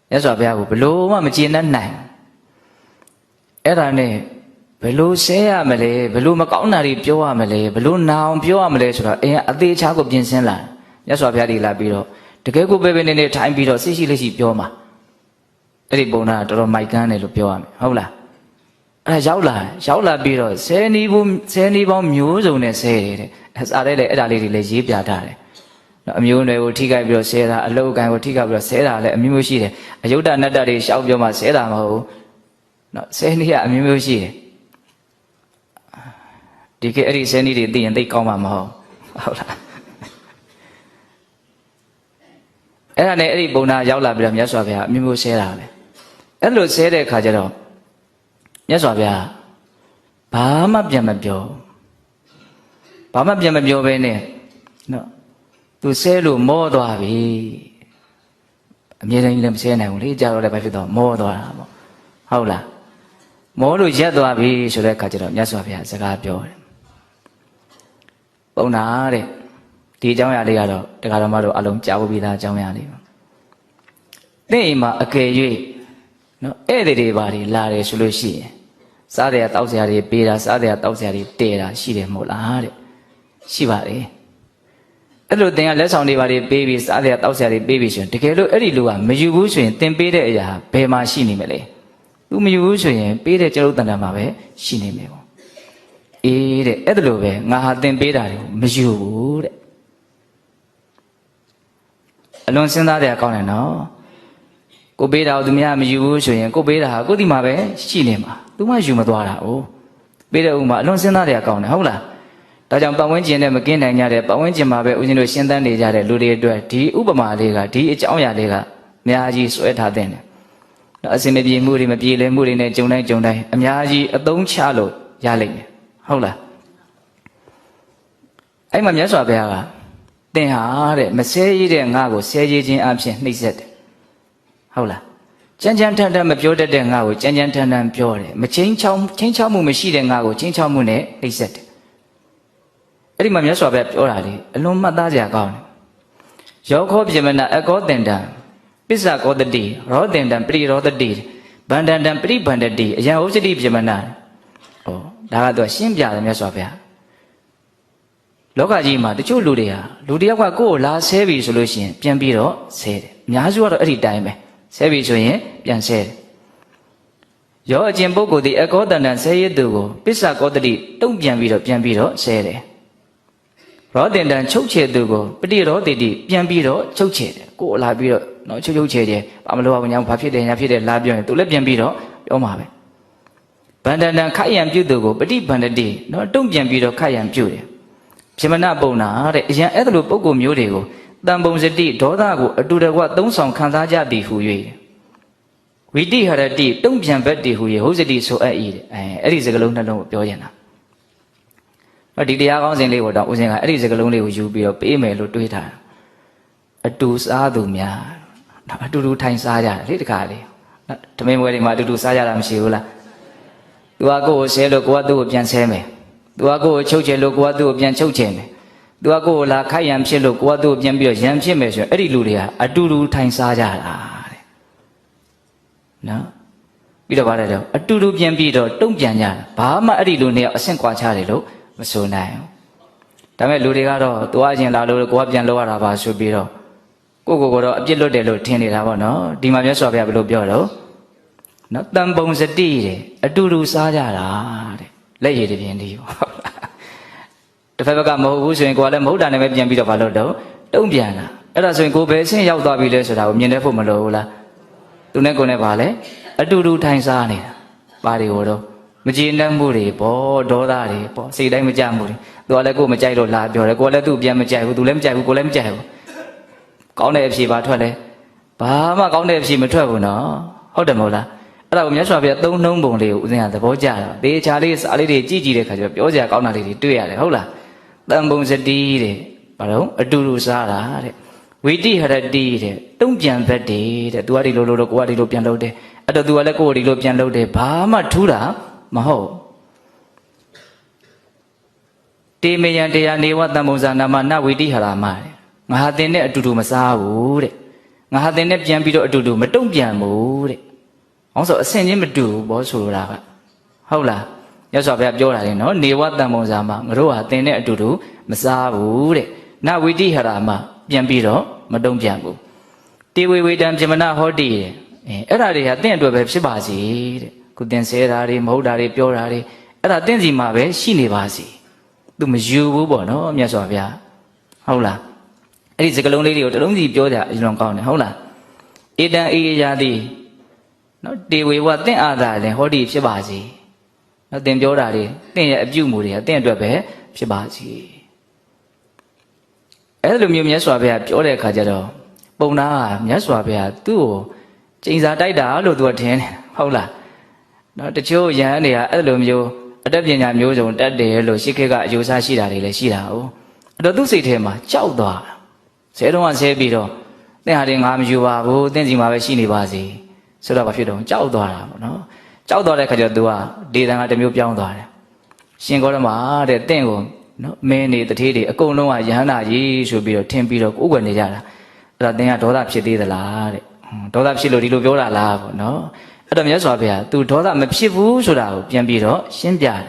မြတ်စွာဘုရားကိုဘလို့မှမကျေနပ်နိုင်အဲ့ဒါနဲ့ဘယ်လိုဆဲရမလဲဘယ်လိုမကောင်းတာတွေပြောရမလဲဘယ်လိုနာအောင်ပြောရမလဲဆိုတော့အင်းအသေးချာကိုပြင်ဆင်လာမြတ်စွာဘုရားဒီလာပြီးတော့တကယ်ကိုပဲနေထိုင်ပြီးတော့စိရှိလက်ရှိပြောမှာအဲ့ဒီပုံနာတော်တော်မိုက်ကန်းတယ်လို့ပြောရမယ်ဟုတ်လားအဲ့ဒါရောက်လာပြီးတော့ဆဲနီးပေါင်းမျိုးစုံနဲ့ဆဲတယ်တဲ့စားတဲ့လေအဲ့ဒါလေးတွေလည်းရေးပြထားတယ်နော်အမျိုးနွယ်ကိုထိခိုက်ပြီးတော့ဆဲတာအလုတ်ကန်ကိုထိခိုက်ပြီးတော့ဆဲတာလည်းအမျိုးမျိုးရှိတယ်အယုဒ္ဓနတ္တတွေရှောက်ပြောမှဆဲတာမဟုတ်ဘူးနော်ဆဲနီးကအမျိုးမျိုးရှိတယ်ဒီကအဲ့ဒီဆဲနီးတွေသိရင်သိကောင်းမှာမဟုတ်ဟုတ်လားအဲ့ဒါနဲ့အဲ့ဒီပုံနာရောက်လာပြီးတော့မြတ်စွာဘုရားအမျိုးမျိုးဆဲတာပဲအဲ့လိုဆဲတဲ့အခါကျတော့မြတ်စွာဘုရားဘာမှပြန်မပြောပဲနဲ့နော်သူဆဲလို့မောသွားပြီအမြဲတမ်းလည်းမဆဲနိုင်ဘူးလေကြာတော့လည်းဘာဖြစ်တော့မောသွားတာပေါ့ဟုတ်လားမောလို့ရက်သွားပြီဆိုတဲ့အခါကျတော့မြတ်စွာဘုရားစကားပြောတယ်ပုံနာတဲ့ဒီအကြောင်းအရာလေးကတော့တရားတော်မတို့အလုံးကြားဖို့ပြီးသားအကြောင်းအရာလေးပါတဲ့အိမ်မှာအကယ်၍နော်ဧည့်သည်တွေပါတွေလာတယ်ဆိုလို့ရှိရင်စားတယ်တောက်စရာတွေပေးတာစားတယ်တောက်စရာတွေတဲတာရှိတယ်မဟုတ်လားတဲ့ရှိပါတယ်အဲ့လိုသင်ကလက်ဆောင်တွေပါတွေပေးပြီးစားတယ်တောက်စရာတွေပေးပြီးဆိုရင်တကယ်လို့အဲ့ဒီလူကမယူဘူးဆိုရင်သင်ပေးတဲ့အရာဘယ်မှာရှိနေမလဲသူမယူဘူးဆိုရင်ပေးတဲ့ကျုပ်တန်တန်မှာပဲရှိနေမယ်ပေါ့အေးတဲ့အဲ့ဒါလိုပဲငါဟာသင်ပေးတာတွေကိုမယူဘူးတဲ့အလွန်စဉ်းစားတဲ့အကောင်းတယ်နော်ကိုပေးတာကိုသူများမယူဘူးဆိုရင်ကိုပေးတာဟာကိုဒီမှာပဲရှိနေမှာသူမှယူမသွားတာ哦ပေးတဲ့ဥမာအလွန်စဉ်းစားတဲ့အကောင်းတယ်ဟုတ်လားဒါကြောင့်ပတ်ဝန်းကျင်နဲ့မကင်းနိုင်ကြတဲ့ပတ်ဝန်းကျင်မှာပဲဦးဇင်းတို့ရှင်းသန်းနေကြတဲ့လူတွေအတွက်ဒီဥပမာလေးကဒီအကြောင်းအရာလေးကအများကြီးဆွဲထားတဲ့တယ်။အစင်မပြေမှုတွေမပြေလည်မှုတွေနဲ့ကြုံတိုင်းအများကြီးအသုံးချလို့ရလိမ့်မယ်ဟုတ်လား။အဲ့မှာမြတ်စွာဘုရားကသင်ဟာတဲ့မဆဲရည်တဲ့ငါကိုဆဲရည်ခြင်းအပြင်နှိပ်စက်တယ်ဟုတ်လား။ကြမ်းကြမ်းထန်ထန်မပြောတတ်တဲ့ငါကိုကြမ်းကြမ်းထန်ထန်ပြောတယ်မချင်းချောင်းမှုမရှိတဲ့ငါကိုချင်းချောင်းမှုနဲ့နှိပ်စက်တယ်အဲ့ဒီမှာမြတ်စွာဘုရားပြောတာလေအလွန်မှတ်သားစရာကောင်းတယ်ယောခောပြမနာအကောတင်တံပစ္ဆကောတတိရောတင်တံပရိရောတတိဗန္တန်တံပရိဗန္တတိအယံဥစ္စတိပြမနာဟောဒါကတော့ရှင်းပြတယ်မြတ်စွာဘုရားလောကကြီးမှာတချို့လူတွေဟာလူတယောက်ကကိုယ်ကိုလာဆဲပြီဆိုလို့ရှိရင်ပြန်ပြီးတော့ဆဲတယ်အများစုကတော့အဲ့ဒီတိုင်းပဲဆဲပြီဆိုရင်ပြန်ဆဲတယ်ယောအကျင့်ပုဂ္ဂိုလ်ဒီအကောတန်တံဆဲရည်သူကိုပစ္ဆကောတတိတုံ့ပြန်ပြီးတော့ဆဲတယ်ရောတင်တန်ချုပ်ချယ်သူကိုပฏิရောတိတိပြန်ပြီးတော့ချုပ်ချယ်တယ်ကိုယ်လာပြီးတော့နော်ချုပ်ချယ်တယ်ဘာမလို့ဘာညာဘာဖြစ်တယ်ညာဖြစ်တယ်လာပြောရင်သူလည်းပြန်ပြီးတော့ပြောမှာပဲဗန္ဒန်တန်ခိုက်ရန်ပြုသူကိုပฏิဗန္ဒတိနော်တုံ့ပြန်ပြီးတော့ခိုက်ရန်ပြုတယ် ဖြစ်မနာပုံနာတဲ့အရင်အဲ့လိုပုံကိုမျိုးတွေကိုတန်ပုံစတိဒေါသကိုအတူတကွသုံးဆောင်ခံစားကြသည်ဟူ၍ဝိတိဟရတိတုံ့ပြန်ဘက်တည်ဟူ၍ဟုတ်စတိဆိုအပ်၏တဲ့အဲ့ဒီစကားလုံးနှလုံးကိုပြောရင်တာဒီတရားကောင်းစဉ်လေးကိုတော့ဦးဇင်းကအဲ့ဒီစကားလုံးလေးကိုယူပြီးတော့ပေးမယ်လို့တွေးထားအတူစားသူများအတူတူထိုင်စားကြတယ်လေတခါလေးဓမင်းပွဲတွေမှာအတူတူစားကြတာမရှိဘူးလားသူကကိုယ်ကိုဆဲလို့ကိုကသူ့ကိုပြန်ဆဲမယ်သူကကိုယ်ကိုချုပ်ချယ်လို့ကိုကသူ့ကိုပြန်ချုပ်ချယ်မယ်သူကကိုယ်ကိုလာခိုက်ရန်ဖြစ်လို့ကိုကသူ့ကိုပြန်ပြီးတော့ရန်ဖြစ်မယ်ဆိုရင်အဲ့ဒီလူတွေကအတူတူထိုင်စားကြတာတဲ့နော်ပြီးတော့ဗါတယ်တော့အတူတူပြန်ပြီးတော့တုံ့ပြန်ကြတာဘာမှအဲ့ဒီလူတွေကအဆင့်ကွာခြားတယ်လို့မဆိုနိုင်ဘူးဒါပေမဲ့လူတွေကတော့သူအချင်းလာလို့ကိုကပြန်လောက်ရတာပါဆိုပြီးတော့ကိုကတော့အပြစ်လွတ်တယ်လို့ထင်နေတာပေါ့နော်ဒီမှာမြတ်စွာဘုရားဘယ်လိုပြောတော့နော်တန်ပုံစတိတဲ့အတူတူစားကြတာတဲ့လက်ရည်တပြင်းဒီပေါ့တစ်ဖက်ဘက်ကမဟုတ်ဘူးဆိုရင်ကိုကလည်းမဟုတ်တာနဲ့ပဲပြန်ပြီးတော့ဘာလို့တော့တုံ့ပြန်တာအဲ့ဒါဆိုရင်ကိုပဲအဆင့်ရောက်သွားပြီလဲဆိုတာကိုမြင်တတ်ဖို့မလိုဘူးလားသူနဲ့ကိုနဲ့ပါလဲအတူတူထိုင်စားနေတာပါတွေကိုတော့မကြည်နပ်မှုတွေပေါ့ဒေါသတွေပေါ့စိတ်တိုင်းမကြမှုတွေသူကလည်းကိုမကြိုက်လို့လာပြောတယ်ကိုကလည်းသူ့ပြန်မကြိုက်ဘူးသူလည်းမကြိုက်ဘူးကိုလည်းမကြိုက်ဘူးကောင်းတဲ့အဖြေပါထွက်လဲဘာမှကောင်းတဲ့အဖြေမထွက်ဘူးနော်ဟုတ်တယ်မဟုတ်လားအဲ့ဒါကိုမြတ်စွာဘုရားသုံးနှုံးပုံလေးကိုဦးဇင်းကသဘောကျတာတေချာလေးစာလေးတွေကြည့်ကြည့်တဲ့ခါကျတော့ပြောစရာကောင်းတာလေးတွေတွေ့ရတယ်ဟုတ်လားတန်ပုံစတိတဲ့ဘာလို့အတူတူစားတာတဲ့ဝိတိဟရတိတဲ့တုံ့ပြန်ဘက်တဲ့သူကဒီလိုလို့ကိုကဒီလိုပြန်လုပ်တယ်အဲ့တော့သူကလည်းကိုယ်ဒီလိုပြန်လုပ်တယ်ဘာမှထူးတာမဟုတ်တေမယံတရားနေဝတံပုံစံနာမနဝိတိဟရမတဲ့ငါဟာသင်နဲ့အတူတူမစားဘူးတဲ့ငါဟာသင်နဲ့ပြန်ပြီးတော့အတူတူမတုံ့ပြန်ဘူးတဲ့ဟောဆိုအဆင်ချင်းမတူဘူးဘောဆိုလိုတာကဟုတ်လားရသော်ဘုရားပြောတာလေနော်နေဝတံပုံစံမှာငါတို့ဟာသင်နဲ့အတူတူမစားဘူးတဲ့နဝိတိဟရမပြန်ပြီးတော့မတုံ့ပြန်ဘူးတေဝေဝေတံပြမနာဟောတိတဲ့အဲ့ဒါတွေဟာသင်အတွက်ပဲဖြစ်ပါစေတဲ့ခုသင်ဆဲတာတွေမဟုတ်တာတွေပြောတာတွေအဲ့ဒါသင်စီမှာပဲရှိနေပါစေသူမယူဘူးပေါ့နော်မြတ်စွာဘုရားဟုတ်လားအဲ့ဒီစကလုံးလေးတွေကိုတလုံးစီပြောကြအရင်ကောင်းတယ်ဟုတ်လားဧတံအေယာတိနော်တေဝေဝသင်အာသာလည်းဟောတိဖြစ်ပါစေနော်သင်ပြောတာတွေသင်ရဲ့အပြုအမူတွေကသင်အတွက်ပဲဖြစ်ပါစေအဲ့လိုမျိုးမြတ်စွာဘုရားပြောတဲ့အခါကျတော့ပုံနာကမြတ်စွာဘုရားသူ့ကိုကျိန်စာတိုက်တာလို့သူကထင်တယ်ဟုတ်လားနော်တချို့ယဟန်တွေကအဲ့လိုမျိုးအတတ်ပညာမျိုးစုံတတ်တယ်လို့ရှိခေတ်ကအယူဆရှိတာတွေလည်းရှိတာ哦အဲ့တော့သူ့စိတ်ထဲမှာကြောက်သွားတာဆဲတော့ဆဲပြီးတော့သင်ဟာတွေငါမယူပါဘူးသင်စီမှာပဲရှိနေပါစေဆိုတော့ဘာဖြစ်တော့ကြောက်သွားတာပေါ့နော်ကြောက်သွားတဲ့ခါကျတော့သူကဒေသံကတစ်မျိုးပြောင်းသွားတယ်ရှင်ကောရမတဲ့သင်ကိုနော်မင်းနေတထေးတွေအကုန်လုံးကယဟန္တာကြီးဆိုပြီးတော့ထင်ပြီးတော့ကိုယ်ွယ်နေကြတာအဲ့ဒါသင်ကဒေါသဖြစ်သေးသလားတဲ့ဒေါသဖြစ်လို့ဒီလိုပြောတာလားပေါ့နော်အဲ့တော့မြတ်စွာဘုရား तू ဒေါသမဖြစ်ဘူးဆိုတာကိုပြန်ပြီးတော့ရှင်းပြတယ်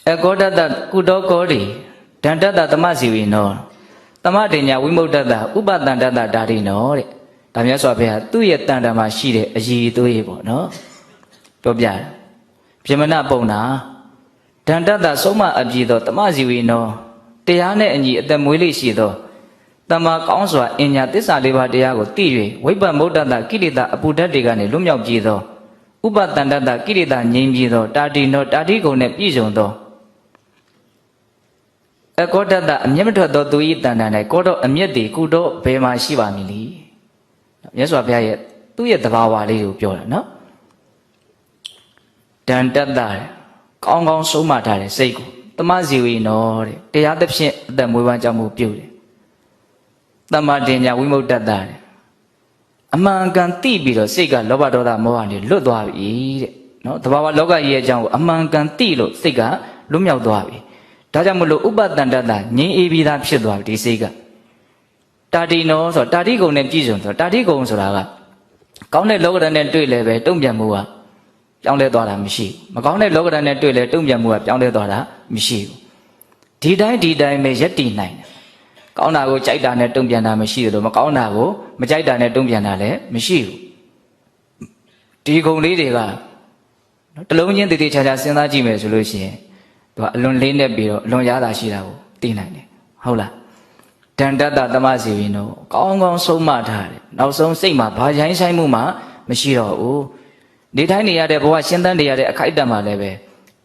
အကောတတကုတောကောတိဒန္တတသမစီဝိနောသမတေညာဝိမု dd တဥပတန္တတဓာတိနောတဲ့ဒါမြတ်စွာဘုရားသူ့ရဲ့တန်တမှာရှိတဲ့အည်သွေးပေါ့နော်ပြောပြတယ်ပြမနာပုံနာဒန္တတဆုံးမအပြည့်သောသမစီဝိနောတရားနဲ့အညီအသက်မွေးလေးရှိသောတမကောင်းစွာအင်ညာသစ္စာလေးပါးတရားကိုသိ၍ဝိပ္ပမုဒ္ဒတကိလေသာအပူဓာတ်တွေကနေလွတ်မြောက်ပြေသောဥပတန္တတကိလေသာငြိမ်းပြေသောတာတိနောတာတိကုံနဲ့ပြည့်စုံသောအကောတတအမျက်မထွက်သောသူ၏တန်တန်၌ကောတော့အမျက်တွေကုတော့ဘယ်မှာရှိပါမည်လဲမြတ်စွာဘုရားရဲ့သူ့ရဲ့သဘာဝလေးကိုပြောတာနော်ဒန္တတကောင်းကောင်းဆုံးမထားတဲ့စိတ်ကိုသမစီဝိနောတဲ့တရားသဖြင့်အသက်မွေးဝမ်းကြောင်းမှုပြုတယ်သမတင်ညာဝိမု dd တဲ့အမှန်ကန်သိပြီးတော့စိတ်ကလောဘဒေါသမောဟတွေလွတ်သွားပြီတဲ့နော်သဘာဝလောကကြီးရဲ့အကြောင်းကိုအမှန်ကန်သိလို့စိတ်ကလွတ်မြောက်သွားပြီဒါကြောင့်မလို့ဥပတန္တတငြိမ်းအေးပြီးသားဖြစ်သွားပြီဒီစိတ်ကတာတိနောဆိုတာတိကုံနဲ့ပြည့်စုံဆိုတာတိကုံဆိုတာကကောင်းတဲ့လောကဓာတ်နဲ့တွေ့လဲပဲတုံ့ပြန်မှုကပြောင်းလဲသွားတာမရှိဘူးမကောင်းတဲ့လောကဓာတ်နဲ့တွေ့လဲတုံ့ပြန်မှုကပြောင်းလဲသွားတာမရှိဘူးဒီတိုင်းပဲရက်တည်နိုင်တယ်ကောင်းတာကိုကြိုက်တာနဲ့တုံ့ပြန်တာမရှိသလိုမကောင်းတာကိုမကြိုက်တာနဲ့တုံ့ပြန်တာလည်းမရှိဘူးဒီဂုဏ်လေးတွေကတလုံးချင်းတည်တည်ချာချာစဉ်းစားကြည့်မယ်ဆိုလို့ရှိရင်သူကအလွန်လေးနဲ့ပြီးတော့အလွန်ရတာရှိတာကိုသိနိုင်တယ်ဟုတ်လားဒန္တတသမစီဝိနောကောင်းကောင်းဆုံးမထားတယ်နောက်ဆုံးစိတ်မှာဘာရိုင်းဆိုင်မှုမှမရှိတော့ဘူးနေတိုင်းနေရတဲ့ဘဝရှင်းတန်းနေရတဲ့အခိုက်အတန့်မှာလည်းပဲ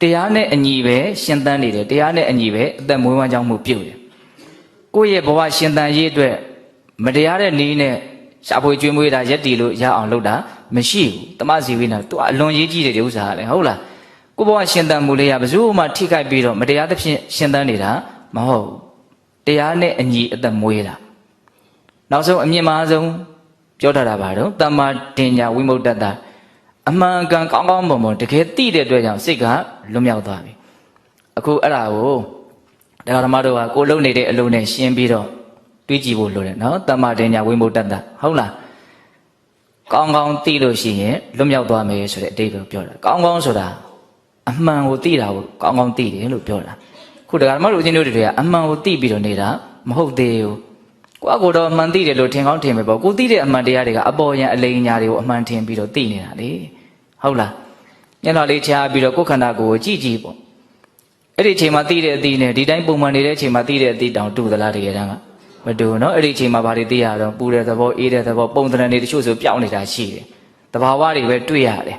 တရားနဲ့အညီပဲရှင်သန်နေတယ်တရားနဲ့အညီပဲအသက်မွေးဝမ်းကြောင်းမှုပြုတ်တယ်ကိုယ့်ရဲ့ဘဝရှင်သန်ရေးအတွက်မတရားတဲ့နည်းနဲ့ရှာဖွေကျွေးမွေးတာရက်တီလို့ရအောင်လုပ်တာမရှိဘူးတမစီဝိနာသူအလွန်ရေးကြည့်တဲ့ဥစ္စာလေဟုတ်လားကိုယ့်ဘဝရှင်သန်မှုလေးရဘယ်သူမှထိခိုက်ပြီးတော့မတရားသဖြင့်ရှင်သန်နေတာမဟုတ်တရားနဲ့အညီအသက်မွေးတာနောက်ဆုံးအမြင့်မားဆုံးပြောထားတာပါတော့တမ္မာတင်ညာဝိမုတ္တတအမှန်ကန်ကောင်းကောင်းမွန်မွန်တကယ်သိတဲ့အတွက်ကြောင့်စိတ်ကလွတ်မြောက်သွားပြီအခုအဲ့ဒါကိုတရားဓမ္မတို့ကကိုလုံနေတဲ့အလုံးနဲ့ရှင်းပြီးတော့တွေးကြည့်ဖို့လိုတယ်နော်တမ္မာတင်ညာဝိမုတ္တတဟုတ်လားကောင်းကောင်းသိလို့ရှိရင်လွတ်မြောက်သွားမယ်ဆိုတဲ့အဓိပ္ပာယ်ပြောတာကောင်းကောင်းဆိုတာအမှန်ကိုသိတာကိုကောင်းကောင်းသိတယ်လို့ပြောတာခုတရားဓမ္မတို့အချင်းတို့တွေကအမှန်ကိုသိပြီးတော့နေတာမဟုတ်သေးဘူးကိုယ့်ကိုယ်တော့အမှန်သိတယ်လို့ထင်ကောင်းထင်ပဲပေါ့ကိုသိတဲ့အမှန်တရားတွေကအပေါ်ယံအလိမ်ညာတွေကိုအမှန်ထင်ပြီးတော့သိနေတာလေဟုတ်လားညှက်တော်လေးချားပြီးတော့ကိုယ်ခန္ဓာကိုယ်ကြည့်ကြည့်ပေါ့အဲ့ဒီအချိန်မှာသိတဲ့အသီးနဲ့ဒီတိုင်းပုံမှန်နေတဲ့အချိန်မှာသိတဲ့အသီးတောင်တူသလားတကယ်တမ်းကမတူနော်အဲ့ဒီအချိန်မှာဘာတွေသိရတော့ပူတဲ့သဘောအေးတဲ့သဘောပုံသဏ္ဍာန်တွေတချို့ဆိုပြောင်းနေတာရှိတယ်တဘာဝတွေပဲတွေ့ရတယ်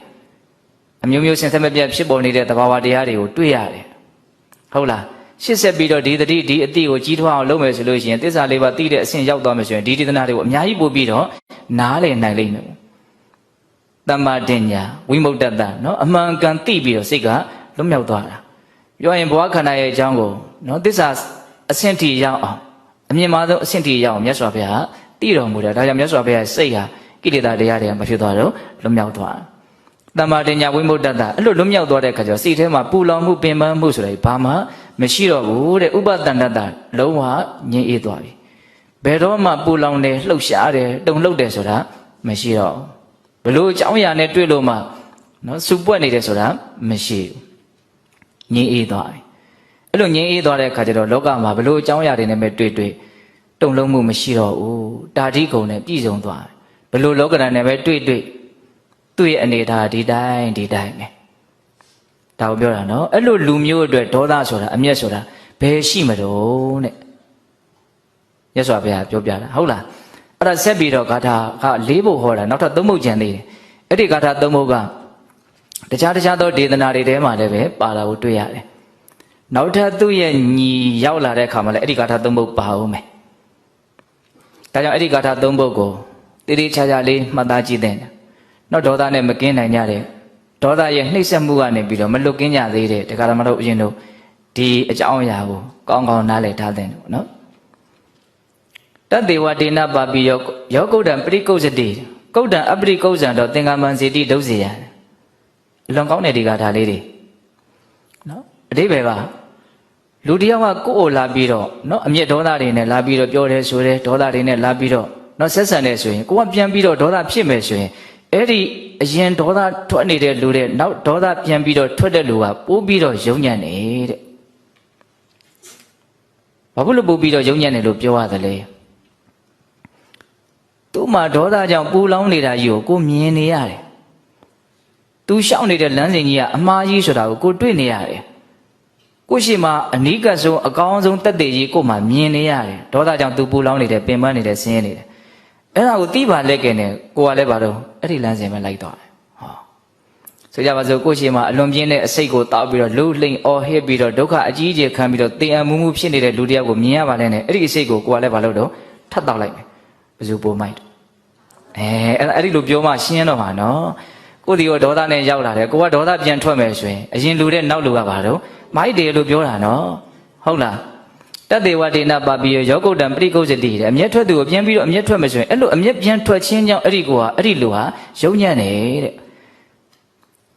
အမျိုးမျိုးဆင်ဆက်မပြတ်ဖြစ်ပေါ်နေတဲ့တဘာဝတရားတွေကိုတွေ့ရတယ်ဟုတ်လားရှစ်ဆက်ပြီးတော့ဒီတတိဒီအတိကိုကြီးထွားအောင်လုပ်မယ်ဆိုလို့ရှိရင်သစ္စာလေးပါးသိတဲ့အဆင့်ရောက်သွားမယ်ဆိုရင်ဒီဒေသနာတွေကိုအများကြီးပို့ပြီးတော့နားလည်နိုင်လိမ့်မယ်တမ္မာတင်ညာဝိမုတ္တတနော်အမှန်ကန်သိပြီးတော့စိတ်ကလွတ်မြောက်သွားတာပြောရင်ဘဝခန္ဓာရဲ့အကြောင်းကိုနော်သစ္စာအဆင့်ထိရောက်အောင်အမြင့်မားဆုံးအဆင့်ထိရောက်အောင်မြတ်စွာဘုရားတည်တော်မူတယ်ဒါကြောင့်မြတ်စွာဘုရားစိတ်ဟာကိလေသာတရားတွေကမဖြစ်သွားတော့လွတ်မြောက်သွားတမ္မာတင်ညာဝိမုတ္တတအဲ့လိုလွတ်မြောက်သွားတဲ့အခါကျတော့စိတ်ထဲမှာပူလောင်မှုပင်ပန်းမှုဆိုတာဘာမှမရှိတော့ဘူးတဲ့ဥပတန္တတလုံးဝငြိမ်းအေးသွားပြီဘယ်တော့မှပူလောင်တယ်လှုပ်ရှားတယ်တုန်လှုပ်တယ်ဆိုတာမရှိတော့ဘလို့အကြောင်းအရာနဲ့တွေ့လို့မှနော်စူပွက်နေတယ်ဆိုတာမရှိဘူးငြိမ်းအေးသွားပြီအဲ့လိုငြိမ်းအေးသွားတဲ့အခါကျတော့လောကမှာဘလို့အကြောင်းအရာတွေနဲ့ပဲတွေ့တုန်လှုပ်မှုမရှိတော့ဘူးတာတိကုံနဲ့ပြည့်စုံသွားတယ်ဘလို့လောကဓာတ်နဲ့ပဲတွေ့သူ့ရဲ့အနေထားဒီတိုင်းပဲဒါကိုပြောတာနော်အဲ့လိုလူမျိုးအတွက်ဒေါသဆိုတာအမျက်ဆိုတာဘယ်ရှိမတော့တဲ့မြတ်စွာဘုရားပြောပြတာဟုတ်လားအဲ့ဒါဆက်ပြီးတော့ဂါထာက၄ပုဒ်ဟောတာနောက်ထပ်၃ပုဒ်ကျန်သေးတယ်အဲ့ဒီဂါထာ၃ပုဒ်ကတခြားသောဒေသနာတွေထဲမှာလည်းပဲပါလာကိုတွေ့ရတယ်နောက်ထပ်သူ့ရဲ့ညီရောက်လာတဲ့အခါမှာလည်းအဲ့ဒီဂါထာ၃ပုဒ်ပါအောင်မယ်ဒါကြောင့်အဲ့ဒီဂါထာ၃ပုဒ်ကိုတိတိကျကျလေးမှတ်သားကြည့်တဲ့နော်ဒေါသနဲ့မကင်းနိုင်ကြတဲ့ဒေါသရဲ့နှိမ့်ဆက်မှုကနေပြီးတော့မလွတ်ကင်းကြသေးတဲ့တရားဓမ္မတို့အရင်တို့ဒီအကြောင်းအရာကိုကောင်းကောင်းနားလည်ထားတဲ့နော်တတေဝဒေနပါပိယောကုဋ္ဌံပရိကုဋ္ဌတိကုဋ္ဌံအပရိကုဋ္ဌံတော့သင်္ကမ္မံစီတိဒုစေယအလွန်ကောင်းတဲ့ဒီကထာလေးတွေနော်အဓိပ္ပာယ်ကလူတယောက်ကကိုယ့်ကိုလာပြီးတော့နော်အမျက်ဒေါသတွေနဲ့လာပြီးတော့ပြောတယ်ဆိုတယ်ဒေါသတွေနဲ့လာပြီးတော့နော်ဆက်ဆံနေဆိုရင်ကိုကပြန်ပြီးတော့ဒေါသဖြစ်မယ်ဆိုရင်အဲ့ဒီအရင်ဒေါသထွက်နေတဲ့လူတဲ့နောက်ဒေါသပြန်ပြီးတော့ထွက်တဲ့လူကပိုးပြီးတော့ယုံညံ့နေတဲ့ဘာဖြစ်လို့ပိုးပြီးတော့ယုံညံ့တယ်လို့ပြောရတယ်လဲသူ့မှာဒေါသကြောင့်ပူလောင်နေတာကြီးကိုမြင်နေရတယ်သူရှောက်နေတဲ့လမ်းစဉ်ကြီးကအမှားကြီးဆိုတာကိုကိုတွေ့နေရတယ်ကိုရှိမှအနိကဆုံးအကောင်းဆုံးတက်တဲ့ကြီးကိုမှမြင်နေရတယ်ဒေါသကြောင့်သူပူလောင်နေတယ်ပင်ပန်းနေတယ်ဆင်းရဲနေတယ်အဲ့ဒါကိုသိပါလက်ကဲနဲ့ကိုကလည်းဘာလို့အဲ့ဒီလမ်းစဉ်ပဲလိုက်သွားတယ်ဟောဆိုကြပါစို့ကိုရှိမှအလွန်ပြင်းတဲ့အစိတ်ကိုတောက်ပြီးတော့လှုပ်လှိမ့်အော်ဟစ်ပြီးတော့ဒုက္ခအကြီးအကျယ်ခံပြီးတော့တင်အမှုမှုဖြစ်နေတဲ့လူတယောက်ကိုမြင်ရပါလဲနဲ့အဲ့ဒီအစိတ်ကိုကိုကလည်းဘာလို့တော့ထပ်တောက်လိုက်မယ်ဘယ်သူပိုမိုက်အဲ့ဒီလိုပြောမှရှင်းတော့မှာနော်ကိုဒီရောဒေါသနဲ့ရောက်လာတယ်ကိုကဒေါသပြန်ထွက်မယ်ဆိုရင်အရင်လူတဲ့နောက်လူကဘာလို့မိုက်တယ်လို့ပြောတာနော်ဟုတ်လားတတေဝဒေနပါပိယောကုဋ္ဌံပရိကုဋ္ဌတိတဲ့အမျက်ထွက်သူကိုပြန်ပြီးတော့အမျက်ထွက်မယ်ဆိုရင်အဲ့လိုအမျက်ပြန်ထွက်ခြင်းကြောင့်အဲ့ဒီကိုဟာအဲ့ဒီလူဟာယုံညံ့နေတဲ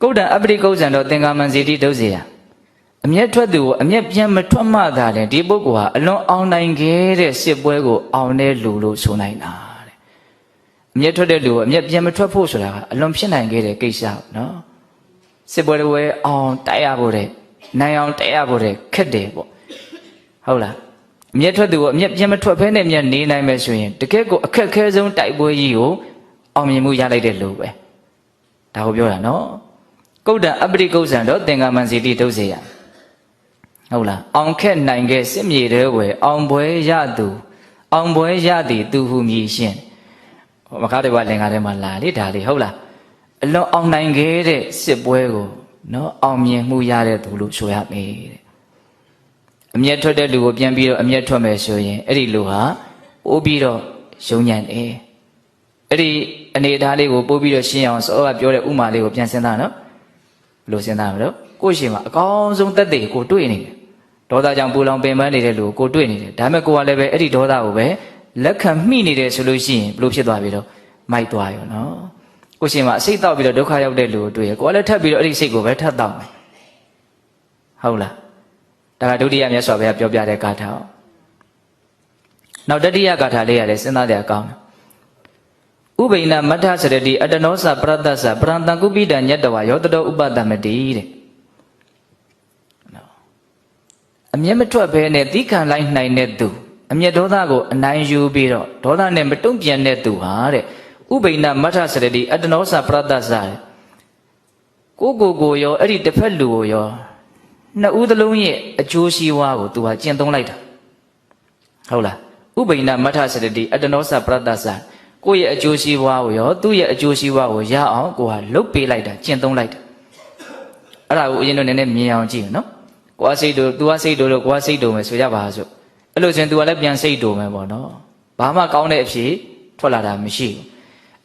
့ကုဋ္ဌံအပရိကုဋ္ဌံတော့သင်္ကမ္မံစီတိဒုစေယအမျက်ထွက်သူကိုအမျက်ပြန်မထွက်မှသာလေဒီပုဂ္ဂိုလ်ဟာအလွန်အောင်နိုင်ခဲ့တဲ့စစ်ပွဲကိုအောင်တဲ့လူလို့ဆိုနိုင်တာတဲ့အမျက်ထွက်တဲ့လူကိုအမျက်ပြန်မထွက်ဖို့ဆိုတာကအလွန်ဖြစ်နိုင်ခဲ့တဲ့ကိစ္စနော်စစ်ပွဲတွေအောင်တိုက်ရဖို့တဲ့နိုင်အောင်တိုက်ရဖို့တဲ့ခက်တယ်ပေါ့ဟုတ်လားအမျက်ထွက်သူကိုအမျက်ပြန်မထွက်ဖဲနဲ့မျက်နေနိုင်မယ်ဆိုရင်တကယ်ကိုအခက်ခဲဆုံးတိုက်ပွဲကြီးကိုအောင်မြင်မှုရလိုက်တဲ့လူပဲဒါကိုပြောတာနော်ကုဋ္ဌံအပရိကုဋ္ဌံတော့သင်္ကမ္မံစီတိဒုစေယဟုတ်လားအောင်ခက်နိုင်ခဲ့စစ်မြေတွေဝယ်အောင်ပွဲရသူအောင်ပွဲရသည်သူဟုမြည်ရှင်မခါတဲ့ဘလင်္ကာထဲမှာလာလေဒါလေးဟုတ်လားအလွန်အောင်နိုင်ခဲ့တဲ့စစ်ပွဲကို နော်အောင်မြင်မှုရတဲ့သူလို့ဆိုရမယ်တဲ့အမျက်ထွက်တဲ့လူကိုပြန်ပြီးတော့အမျက်ထွက်မယ်ဆိုရင်အဲ့ဒီလူဟာပိုးပြီးတော့ယုံညံ့တယ်အဲ့ဒီအနေအထားလေးကိုပိုးပြီးတော့ရှင်းအောင်စောကပြောတဲ့ဥမာလေးကိုပြန်စဉ်းစားနော်ဘယ်လိုစဉ်းစားမလို့ကိုယ့်ရှင်မှာအကောင်းဆုံးသက်သေကိုတွေ့နေတယ်ဒေါသကြောင့်ပူလောင်ပင်ပန်းနေတဲ့လူကိုတွေ့နေတယ်ဒါပေမဲ့ကိုကလည်းပဲအဲ့ဒီဒေါသကိုပဲလက်ခံမိနေတယ်ဆိုလို့ရှိရင်ဘလို့ဖြစ်သွားပြီတော့မိုက်သွားရောနော်ကိုရှင်မှာအစိတ်တောက်ပြီးတော့ဒုက္ခရောက်တဲ့လူကိုတွေ့ရကိုကလည်းထပ်ပြီးတော့အဲ့ဒီစိတ်ကိုပဲထပ်တောက်မယ်ဟုတ်လားဒါကဒုတိယမြတ်စွာဘုရားပြောပြတဲ့ဂါထာနောက်တတိယဂါထာလေးရတယ်စဉ်းစားကြရအောင်ဥပိဏမထစရတိအတနောစပရတ္တသပရံတံကုပိတံညတ္တဝယောတတောဥပတမတိတဲ့အမျက်မထွက်ဘဲနဲ့သီးခံလိုက်နိုင်တဲ့သူအမျက်ဒေါသကိုအနိုင်ယူပြီးတော့ဒေါသနဲ့မတုံ့ပြန်တဲ့သူဟာတဲ့ဥပိဏမထစရတိအတနောစပရတ္တသကိုရောအဲ့ဒီတစ်ဖက်လူကိုရောနှစ်ဦးသလုံးရဲ့အကျိုးရှိဝါကိုသူဟာကျင့်သုံးလိုက်တာဟုတ်လားဥပိဏမထစရတိအတနောစပရတ္တသကိုယ့်ရဲ့အကျိုးရှိဝါကိုရောသူ့ရဲ့အကျိုးရှိဝါကိုရအောင်ကိုဟာလှုပ်ပေးလိုက်တာကျင့်သုံးလိုက်တာအဲ့ဒါကိုဦးဇင်းတို့နည်းနည်းမြင်အောင်ကြည့်နော်ကိုယ်ကစိတ်တို့သူကစိတ်တို့လို့ကိုယ်ကစိတ်တို့မယ်ဆိုကြပါစို့အဲ့လိုဆိုရင်သူကလည်းပြန်စိတ်တို့မယ်ပေါ့နော်ဘာမှကောင်းတဲ့အဖြစ်ထွက်လာတာမရှိဘူး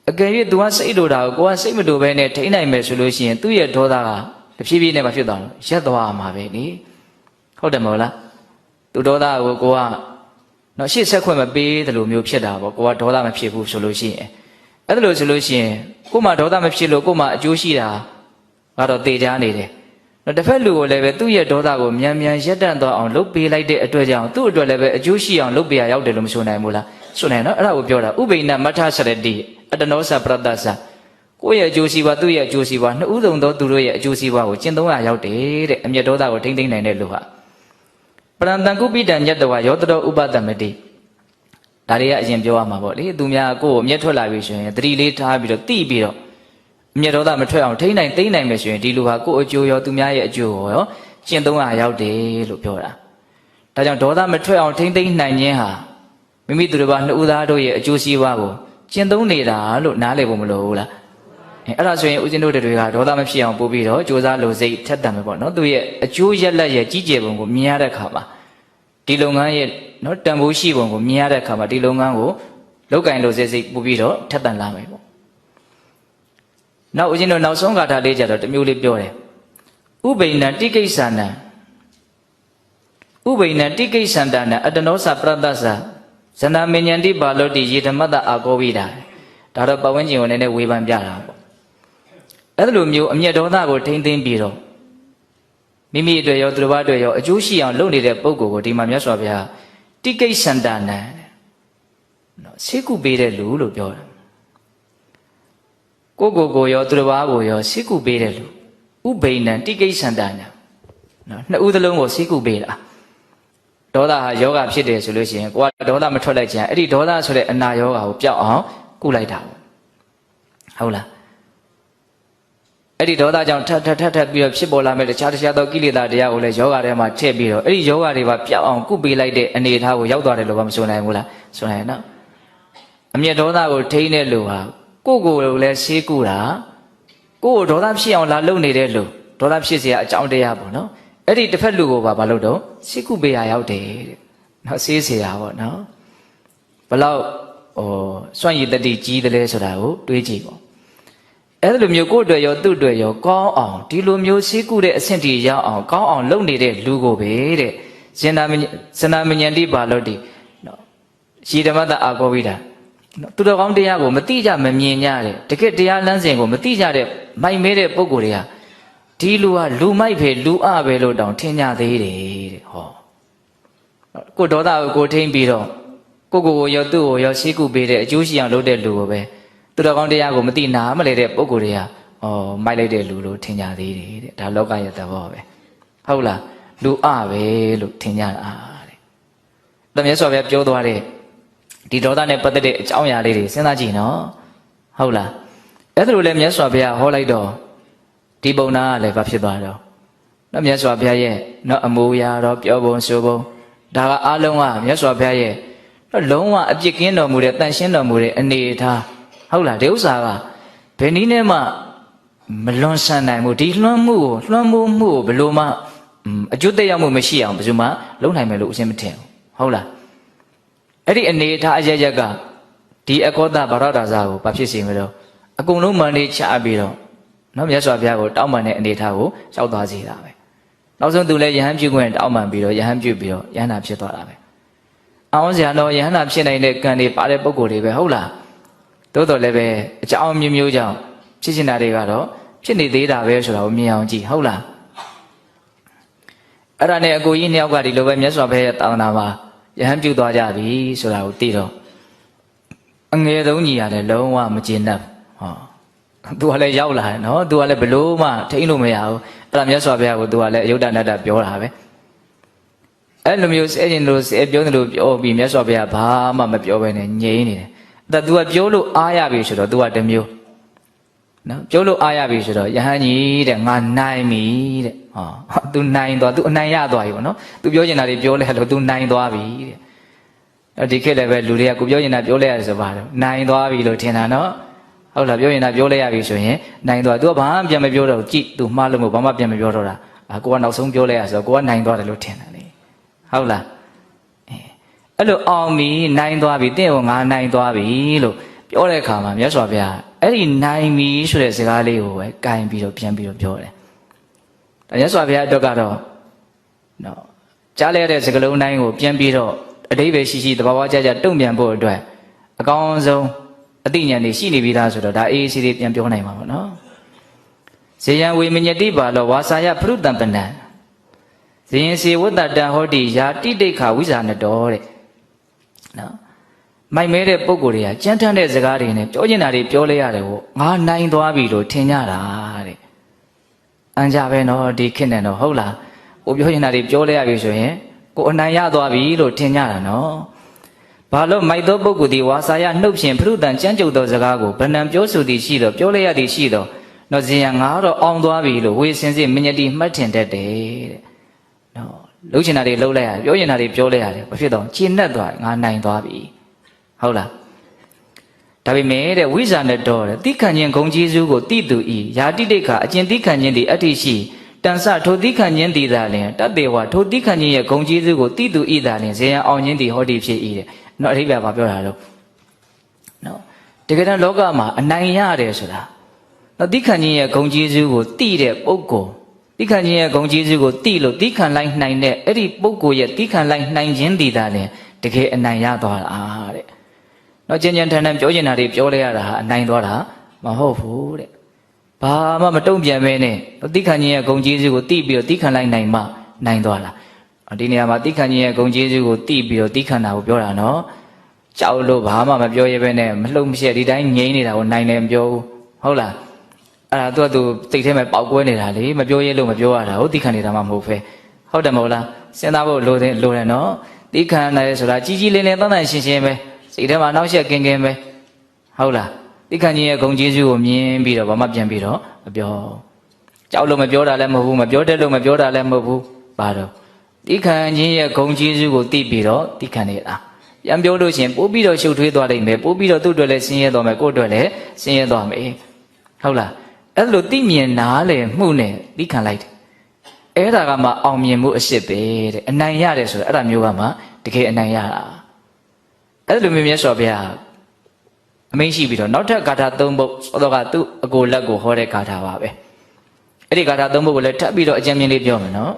အကယ်၍သူကစိတ်တို့တာကိုကိုယ်ကစိတ်မတို့ဘဲနဲ့ထိန်းနိုင်မယ်ဆိုလို့ရှိရင်သူ့ရဲ့ဒေါသကတဖြည်းဖြည်းနဲ့မဖြစ်သွားဘူးရက်သွားမှာပဲလေဟုတ်တယ်မဟုတ်လားသူဒေါသကိုကိုကနော်ရှေ့ဆက်ခွင့်မပေးတယ်လို့မျိုးဖြစ်တာပေါ့ကိုကဒေါသမဖြစ်ဘူးဆိုလို့ရှိရင်အဲ့ဒါလို့ဆိုလို့ရှိရင်ကိုမှဒေါသမဖြစ်လို့ကိုမှအကျိုးရှိတာကတော့တေချာနေတယ်နော်တစ်ဖက်လူကိုလည်းပဲသူ့ရဲ့ဒေါသကိုမြန်မြန်ရက်တန့်သွားအောင်လုပ်ပေးလိုက်တဲ့အတွက်ကြောင့်သူ့အတွက်လည်းပဲအကျိုးရှိအောင်လုပ်ပေးရရောက်တယ်လို့မဆိုနိုင်ဘူးလားဆိုနိုင်နော်အဲ့ဒါကိုပြောတာဥပိဏမထစရတိအတနောစပရတ္တသကိုယ့်ရဲ့အကျိုးစီးပွားသူ့ရဲ့အကျိုးစီးပွားနှစ်ဦးစုံသောသူတို့ရဲ့အကျိုးစီးပွားကိုကျင့်သုံးရရောက်တယ်တဲ့အမျက်ဒေါသကိုထိမ့်သိမ့်နိုင်တဲ့လူဟာပရံတံကုပိတံညတ္တဝယောတတောဥပတမတိဒါတွေကအရင်ပြောရမှာပေါ့လေသူများကိုယ့်ကိုအမျက်ထွက်လာပြီဆိုရင်သတိလေးထားပြီးတော့တိပြီးတော့အမျက်ဒေါသမထွက်အောင်ထိမ့်နိုင်သိမ့်နိုင်မယ်ဆိုရင်ဒီလူဟာကိုယ့်အကျိုးရောသူများရဲ့အကျိုးရောကျင့်သုံးရရောက်တယ်လို့ပြောတာဒါကြောင့်ဒေါသမထွက်အောင်ထိမ့်သိမ့်နိုင်ခြင်းဟာမိမိသူတစ်ပါးနှစ်ဦးသားတို့ရဲ့အကျိုးစီးပွားကိုကျင့်သုံးနေတာလို့နားလည်ဖို့မလိုဘူးလားအဲ့ဒါဆိုရင်ဦးဇင်းတို့တွေကဒေါသမဖြစ်အောင်ပို့ပြီးတော့ကြိုးစားလို့စိတ်ထက်တန်မယ်ပေါ့နော်သူရဲ့အကျိုးရက်လက်ရဲ့ကြီးကျယ်ပုံကိုမြင်ရတဲ့အခါမှာဒီလုပ်ငန်းရဲ့နော်တန်ဖိုးရှိပုံကိုမြင်ရတဲ့အခါမှာဒီလုပ်ငန်းကိုလောက်ကင်လို့စိတ်ပို့ပြီးတော့ထက်တန်လာမယ်ပေါ့နောက်ဦးဇင်းတို့နောက်ဆုံးဂါထာလေးကြတော့တမျိုးလေးပြောတယ်ဥပိဏတိကိစ္ဆန္တဥပိဏတိကိစ္ဆန္တနာအတနောစပရတ္တသဇဏမဉ္ဇန္တိပါလောတိယေဓမတ္တအာကောဝိတာဒါတော့ပတ်ဝန်းကျင်ကိုနည်းနည်းဝေဖန်ပြတာပေါ့အဲ့လိုမျိုးအမျက်ဒေါသကိုထိမ့်သိမ်းပြီးတော့မိမိအတွက်ရောသူတစ်ပါးအတွက်ရောအကျိုးရှိအောင်လုပ်နေတဲ့ပုဂ္ဂိုလ်ကိုဒီမှာမြတ်စွာဘုရားတိကိစ္ဆန္တနာနော်စိတ်ကူပေးတဲ့လူလို့ပြောတာကိုရောသူတစ်ပါးကိုရောစိတ်ကူပေးတဲ့လူဥပိဏံတိကိစ္ဆန္တနာနော်နှစ်ဦးသလုံးကိုစိတ်ကူပေးတာဒေါသဟာယောဂဖြစ်တယ်ဆိုလို့ရှိရင်ကိုကဒေါသမထွက်လိုက်ချင်အဲ့ဒီဒေါသဆိုတဲ့အနာယောဂကိုပျောက်အောင်ကုလိုက်တာဟုတ်လားအဲ့ဒီဒေါသကြောင့်ထပ်ပြီးတော့ဖြစ်ပေါ်လာမဲ့တခြားသောကိလေသာတရားကိုလည်းယောဂထဲမှာထည့်ပြီးတော့အဲ့ဒီယောဂတွေပါပျောက်အောင်ကုပေးလိုက်တဲ့အနေအထားကိုရောက်သွားတယ်လို့မဆိုနိုင်ဘူးလားဆိုနိုင်နော်အမျက်ဒေါသကိုထိန်းတဲ့လူဟာကိုလည်းဆေးကုတာကိုဒေါသဖြစ်အောင်လာလုပ်နေတဲ့လူဒေါသဖြစ်เสียအကြောင်းတရားပေါ့နော်အဲ့ဒီတစ်ဖက်လူကိုပါဘာလို့တော့ဆေးကုပေးရရောက်တယ်တဲ့နော်ဆေးเสียပေါ့နော်ဘလောက်စွန့်ရည်တတိကြီးတယ်လဲဆိုတာကိုတွေးကြည့်ပေါ့အဲ့လိုမျိုးကိုယ့်အတွက်ရောသူ့အတွက်ရောကောင်းအောင်ဒီလိုမျိုးစိတ်ကူတဲ့အဆင့်ထိရောက်အောင်ကောင်းအောင်လုပ်နေတဲ့လူကိုပဲတဲ့ဇဏမဉ္ဇန္တိပါလောတိနော်ယေဓမတ္တအာကောဝိတာနော်သူတော်ကောင်းတရားကိုမတိကြမမြင်ကြတဲ့တကယ်တရားလမ်းစဉ်ကိုမတိကြတဲ့မိုက်မဲတဲ့ပုဂ္ဂိုလ်တွေကဒီလူဟာလူမိုက်ပဲလူအပဲလို့တောင်ထင်ကြသေးတယ်တဲ့ဟောကိုဒေါသကိုထိမ့်ပြီးတော့ကိုရောသူ့ကိုရောစိတ်ကူပေးတဲ့အကျိုးရှိအောင်လုပ်တဲ့လူကိုပဲသူတော်ကောင်းတရားကိုမသိနာမလဲတဲ့ပုဂ္ဂိုလ်တွေကမိုက်လိုက်တဲ့လူလို့ထင်ကြသေးတယ်တဲ့ဒါလောကရဲ့သဘောပဲဟုတ်လားလူအပဲလို့ထင်ကြတာတဲ့တမန်တော်ဘုရားပြောသွားတဲ့ဒီဒေါသနဲ့ပတ်သက်တဲ့အကြောင်းအရာလေးတွေစဉ်းစားကြည့်နော်ဟုတ်လားအဲ့ဒါလိုလဲမြတ်စွာဘုရားဟောလိုက်တော့ဒီပုံနာကလည်းဘာဖြစ်သွားတော့နော်မြတ်စွာဘုရားရဲ့နော်အမူအရာတော့ပြောပုံဆိုပုံဒါကအားလုံးကမြတ်စွာဘုရားရဲ့လုံးဝအပြစ်ကင်းတော်မူတဲ့တန်ရှင်းတော်မူတဲ့အနေအထားဟုတ်လားဒီဥစ္စာကဘယ်နည်းနဲ့မှ မလွန်ဆန်နိုင်ဘူးဒီလွှမ်းမှုကိုဘယ်လိုမှအကျိုးသက်ရောက်မှုမရှိအောင်ဘယ်သူမှလုံးနိုင်မယ်လို့အရှင်းမထင်ဘူးဟုတ်လားအဲ့ဒီအနေထားအရရက်ကဒီအကောသဘာရဒါဇာကိုဘာဖြစ်စေမလို့အကုန်လုံးမှန်နေချပြီးတော့နော်မြတ်စွာဘုရားကိုတောင်းပန်တဲ့အနေထားကိုရောက်သွားစေတာပဲနောက်ဆုံးသူလည်းယဟန်ပြုခွင့်တောင်းပန်ပြီးတော့ယဟန်ပြုပြီးတော့ယဟန္တာဖြစ်သွားတာပဲအောင်စရာတော့ယဟန္တာဖြစ်နိုင်တဲ့ကံတွေပါတဲ့ပုံကိုယ်တွေပဲဟုတ်လားသို့တော်လည်းပဲအကြောင်းမျိုးကြောင့်ဖြစ်နေတာတွေကတော့ဖြစ်နေသေးတာပဲဆိုတာကိုမြင်အောင်ကြည့်ဟုတ်လားအဲ့ဒါနဲ့အကိုကြီးနှစ်ယောက်ကဒီလိုပဲမြတ်စွာဘုရားရဲ့သာသနာမှာယဟန်ပြုသွားကြပြီဆိုတာကိုသိတော့အငယ်ဆုံးကြီးရတယ်လုံးဝမကျေနပ်ဟောသူကလည်းရောက်လာတယ်နော်သူကလည်းဘလို့မှထိန်းလို့မရဘူးအဲ့ဒါမြတ်စွာဘုရားကိုသူကလည်းအယုဒ္ဓနတ္တပြောတာပဲအဲ့လိုမျိုးဆဲကျင်လို့ဆဲပြောတယ်လို့ပြောပြီးမြတ်စွာဘုရားဘာမှမပြောဘဲနဲ့ငြိမ်နေတယ်အဲ့ဒါ तू ကပြောလို့အားရပြီဆိုတော့ तू ကတစ်မျိုးနော်ပြောလို့အားရပြီဆိုတော့ယဟန်ကြီးတဲ့ငါနိုင်ပြီတဲ့ဟော तू နိုင်သွား तू အနိုင်ရသွားပြီပေါ့နော် तू ပြောချင်တာတွေပြောလဲလို့ तू နိုင်သွားပြီတဲ့အဲ့ဒီခေတ်လည်းပဲလူတွေကကိုပြောချင်တာပြောလဲရတယ်ဆိုပါတော့နိုင်သွားပြီလို့ထင်တာနော်ဟုတ်လားပြောရင်ပြောလဲရပြီဆိုရင်နိုင်သွား तू ကဘာမှပြန်မပြောတော့ကြည့် तू မှားလို့မဟုတ်ဘာမှပြန်မပြောတော့တာကိုကနောက်ဆုံးပြောလဲရဆိုတော့ကိုကနိုင်သွားတယ်လို့ထင်တယ်လေဟုတ်လားအဲ့လိုအောင်ပြီနိုင်သွားပြီတင့်ကိုငါနိုင်သွားပြီလို့ပြောတဲ့အခါမှာမြတ်စွာဘုရားအဲ့ဒီနိုင်ပြီဆိုတဲ့စကားလေးကိုပဲကင်ပြီးတော့ပြန်ပြီးတော့ပြောတယ်ဒါမြတ်စွာဘုရားအတွက်ကတော့နော်ကြားလဲတဲ့စကားလုံးတိုင်းကိုပြန်ပြီးတော့အတိပ္ပယ်ရှိသဘာဝကျတုံ့ပြန်ဖို့အတွက်အကောင်းဆုံးအသိဉာဏ်တွေရှိနေပြီသားဆိုတော့ဒါအေးအေးဆေးဆေးပြန်ပြောနိုင်မှာပေါ့နော်ဇေယံဝေမညတိပါလောဝါစာယပရုတ္တံပဏံဇေယံစေဝတ္တတံဟောတိယာတိတိခဝိဇာနတော်တဲ့နော်မိုက်မဲတဲ့ပုံကိုယ်တွေကကြမ်းတမ်းတဲ့စကားတွေနဲ့ပြောချင်တာတွေပြောလဲရတယ်ကိုငါနိုင်သွားပြီလို့ထင်ကြတာတဲ့အန်ကြပဲနော်ဒီခေတ်နဲ့တော့ဟုတ်လားကိုပြောချင်တာတွေပြောလဲရပြီဆိုရင်ကိုအနိုင်ရသွားပြီလို့ထင်ကြတာနော်ဘာလို့မိုက်သောပုဂ္ဂိုလ်ဒီဝါစာယနှုတ်ဖြင့်ပရုတန်ကြမ်းကြုတ်သောစကားကိုဗဏ္ဏံပြောဆိုသည်ရှိတော့ပြောလဲရသည်ရှိတော့နော်ဇင်ရငါတော့အောင်သွားပြီလို့ဝေစင်စစ်မညတိမှတ်ထင်တတ်တယ်တဲ့နော်လှုပ်ချင်တာတွေလှုပ်လိုက်ရတယ်ပြောချင်တာတွေပြောလဲရတယ်ဘာဖြစ်တော့ခြေနဲ့သွားငါနိုင်သွားပြီဟုတ်လားဒါပေမဲ့တဲ့ဝိဇာနဲ့တော်တဲ့တိခဏ်ချင်းဂုံကျေးဇူးကိုတိတူဤယာတိတိခအကျင့်တိခဏ်ချင်းသည်အတ္တိရှိတန်ဆထိုတိခဏ်ချင်းသည်သာလင်တတေဝထိုတိခဏ်ချင်းရဲ့ဂုံကျေးဇူးကိုတိတူဤသာလင်ဇေယံအောင်ချင်းသည်ဟောတိဖြစ်ဤတဲ့နော်အဓိပ္ပာယ်ဘာပြောတာတော့နော်တကယ်တော့လောကမှာအနိုင်ရတယ်ဆိုတာနော်တိခဏ်ချင်းရဲ့ဂုံကျေးဇူးကိုတိတဲ့ပုဂ္ဂိုလ်တိခဏ်ချင်းရဲ့ဂုံကျေးဇူးကိုတိလို့တိခဏ်လိုက်နိုင်တဲ့အဲ့ဒီပုဂ္ဂိုလ်ရဲ့တိခဏ်လိုက်နိုင်ခြင်းသည်သာလင်တကယ်အနိုင်ရသွားတာတဲ့နော်ကျဉ်းကျဉ်းထန်ထန်ပြောချင်တာတွေပြောလဲရတာဟာအနိုင်သွားတာမဟုတ်ဘူးတဲ့ဘာမှမတုံ့ပြန်မဲနဲ့တိခဏ်ချင်းရဲ့ဂုံကျေးဇူးကိုတိပြီးတော့တိခဏ်လိုက်နိုင်မှနိုင်သွားတာဒီနေရာမှာတိခဏ်ချင်းရဲ့ဂုံကျေးဇူးကိုတိပြီးတော့တိခဏ်တာကိုပြောတာနော်ကြောက်လို့ဘာမှမပြောရဲပဲနဲ့မလှုပ်မရှက်ဒီတိုင်းငြိမ်းနေတာကိုနိုင်တယ်မပြောဘူးဟုတ်လားအဲ့ဒါသူစိတ်ထဲမှာပေါက်ကွဲနေတာလေမပြောရဲလို့မပြောရတာဟုတ်တိခဏ်နေတာမှမဟုတ်ပဲဟုတ်တယ်မဟုတ်လားစဉ်းစားဖို့လိုတယ်နော်တိခဏ်တယ်ဆိုတာကြီးကြီးလင်းလင်းတန်းတန်းရှင်းရှင်းပဲစိတ်ထဲမှာနောက်ရှက်ကင်းကင်းပဲဟုတ်လားတိခဏ်ကြီးရဲ့ဂုံကျေးဇူးကိုမြင်ပြီးတော့ဘာမှပြန်ပြီးတော့မပြောကြောက်လို့မပြောတာလည်းမဟုတ်ဘူးမပြောတတ်လို့မပြောတာလည်းမဟုတ်ဘူးပါတော့တိခဏ်ကြီးရဲ့ဂုံကျေးဇူးကိုသိပြီးတော့တိခဏ်နေတာပြန်ပြောလို့ရှိရင်ပို့ပြီးတော့ရှုပ်ထွေးသွားလိမ့်မယ်ပို့ပြီးတော့သူ့အတွက်လည်းဆင်းရဲသွားမယ်ကိုယ့်အတွက်လည်းဆင်းရဲသွားမယ်ဟုတ်လားအဲ့လိုသိမြင်နားလည်မှုနဲ့တိခဏ်လိုက်တယ်အဲ့ဒါကမှအောင်မြင်မှုအစ်စ်ပဲတဲ့အနိုင်ရတယ်ဆိုတော့အဲ့ဒါမျိုးကမှတကယ်အနိုင်ရတာအဲ့လိုမျိုးမြတ်စွာဘုရားအမိန့်ရှိပြီးတော့နောက်ထပ်ဂါထာ၃ပုဒ်သောတော့ကသူ့အကိုလက်ကိုဟောတဲ့ဂါထာပါပဲအဲ့ဒီဂါထာ၃ပုဒ်ကိုလည်းထပ်ပြီးတော့အကျဉ်းမြင်လေးပြောမယ်နော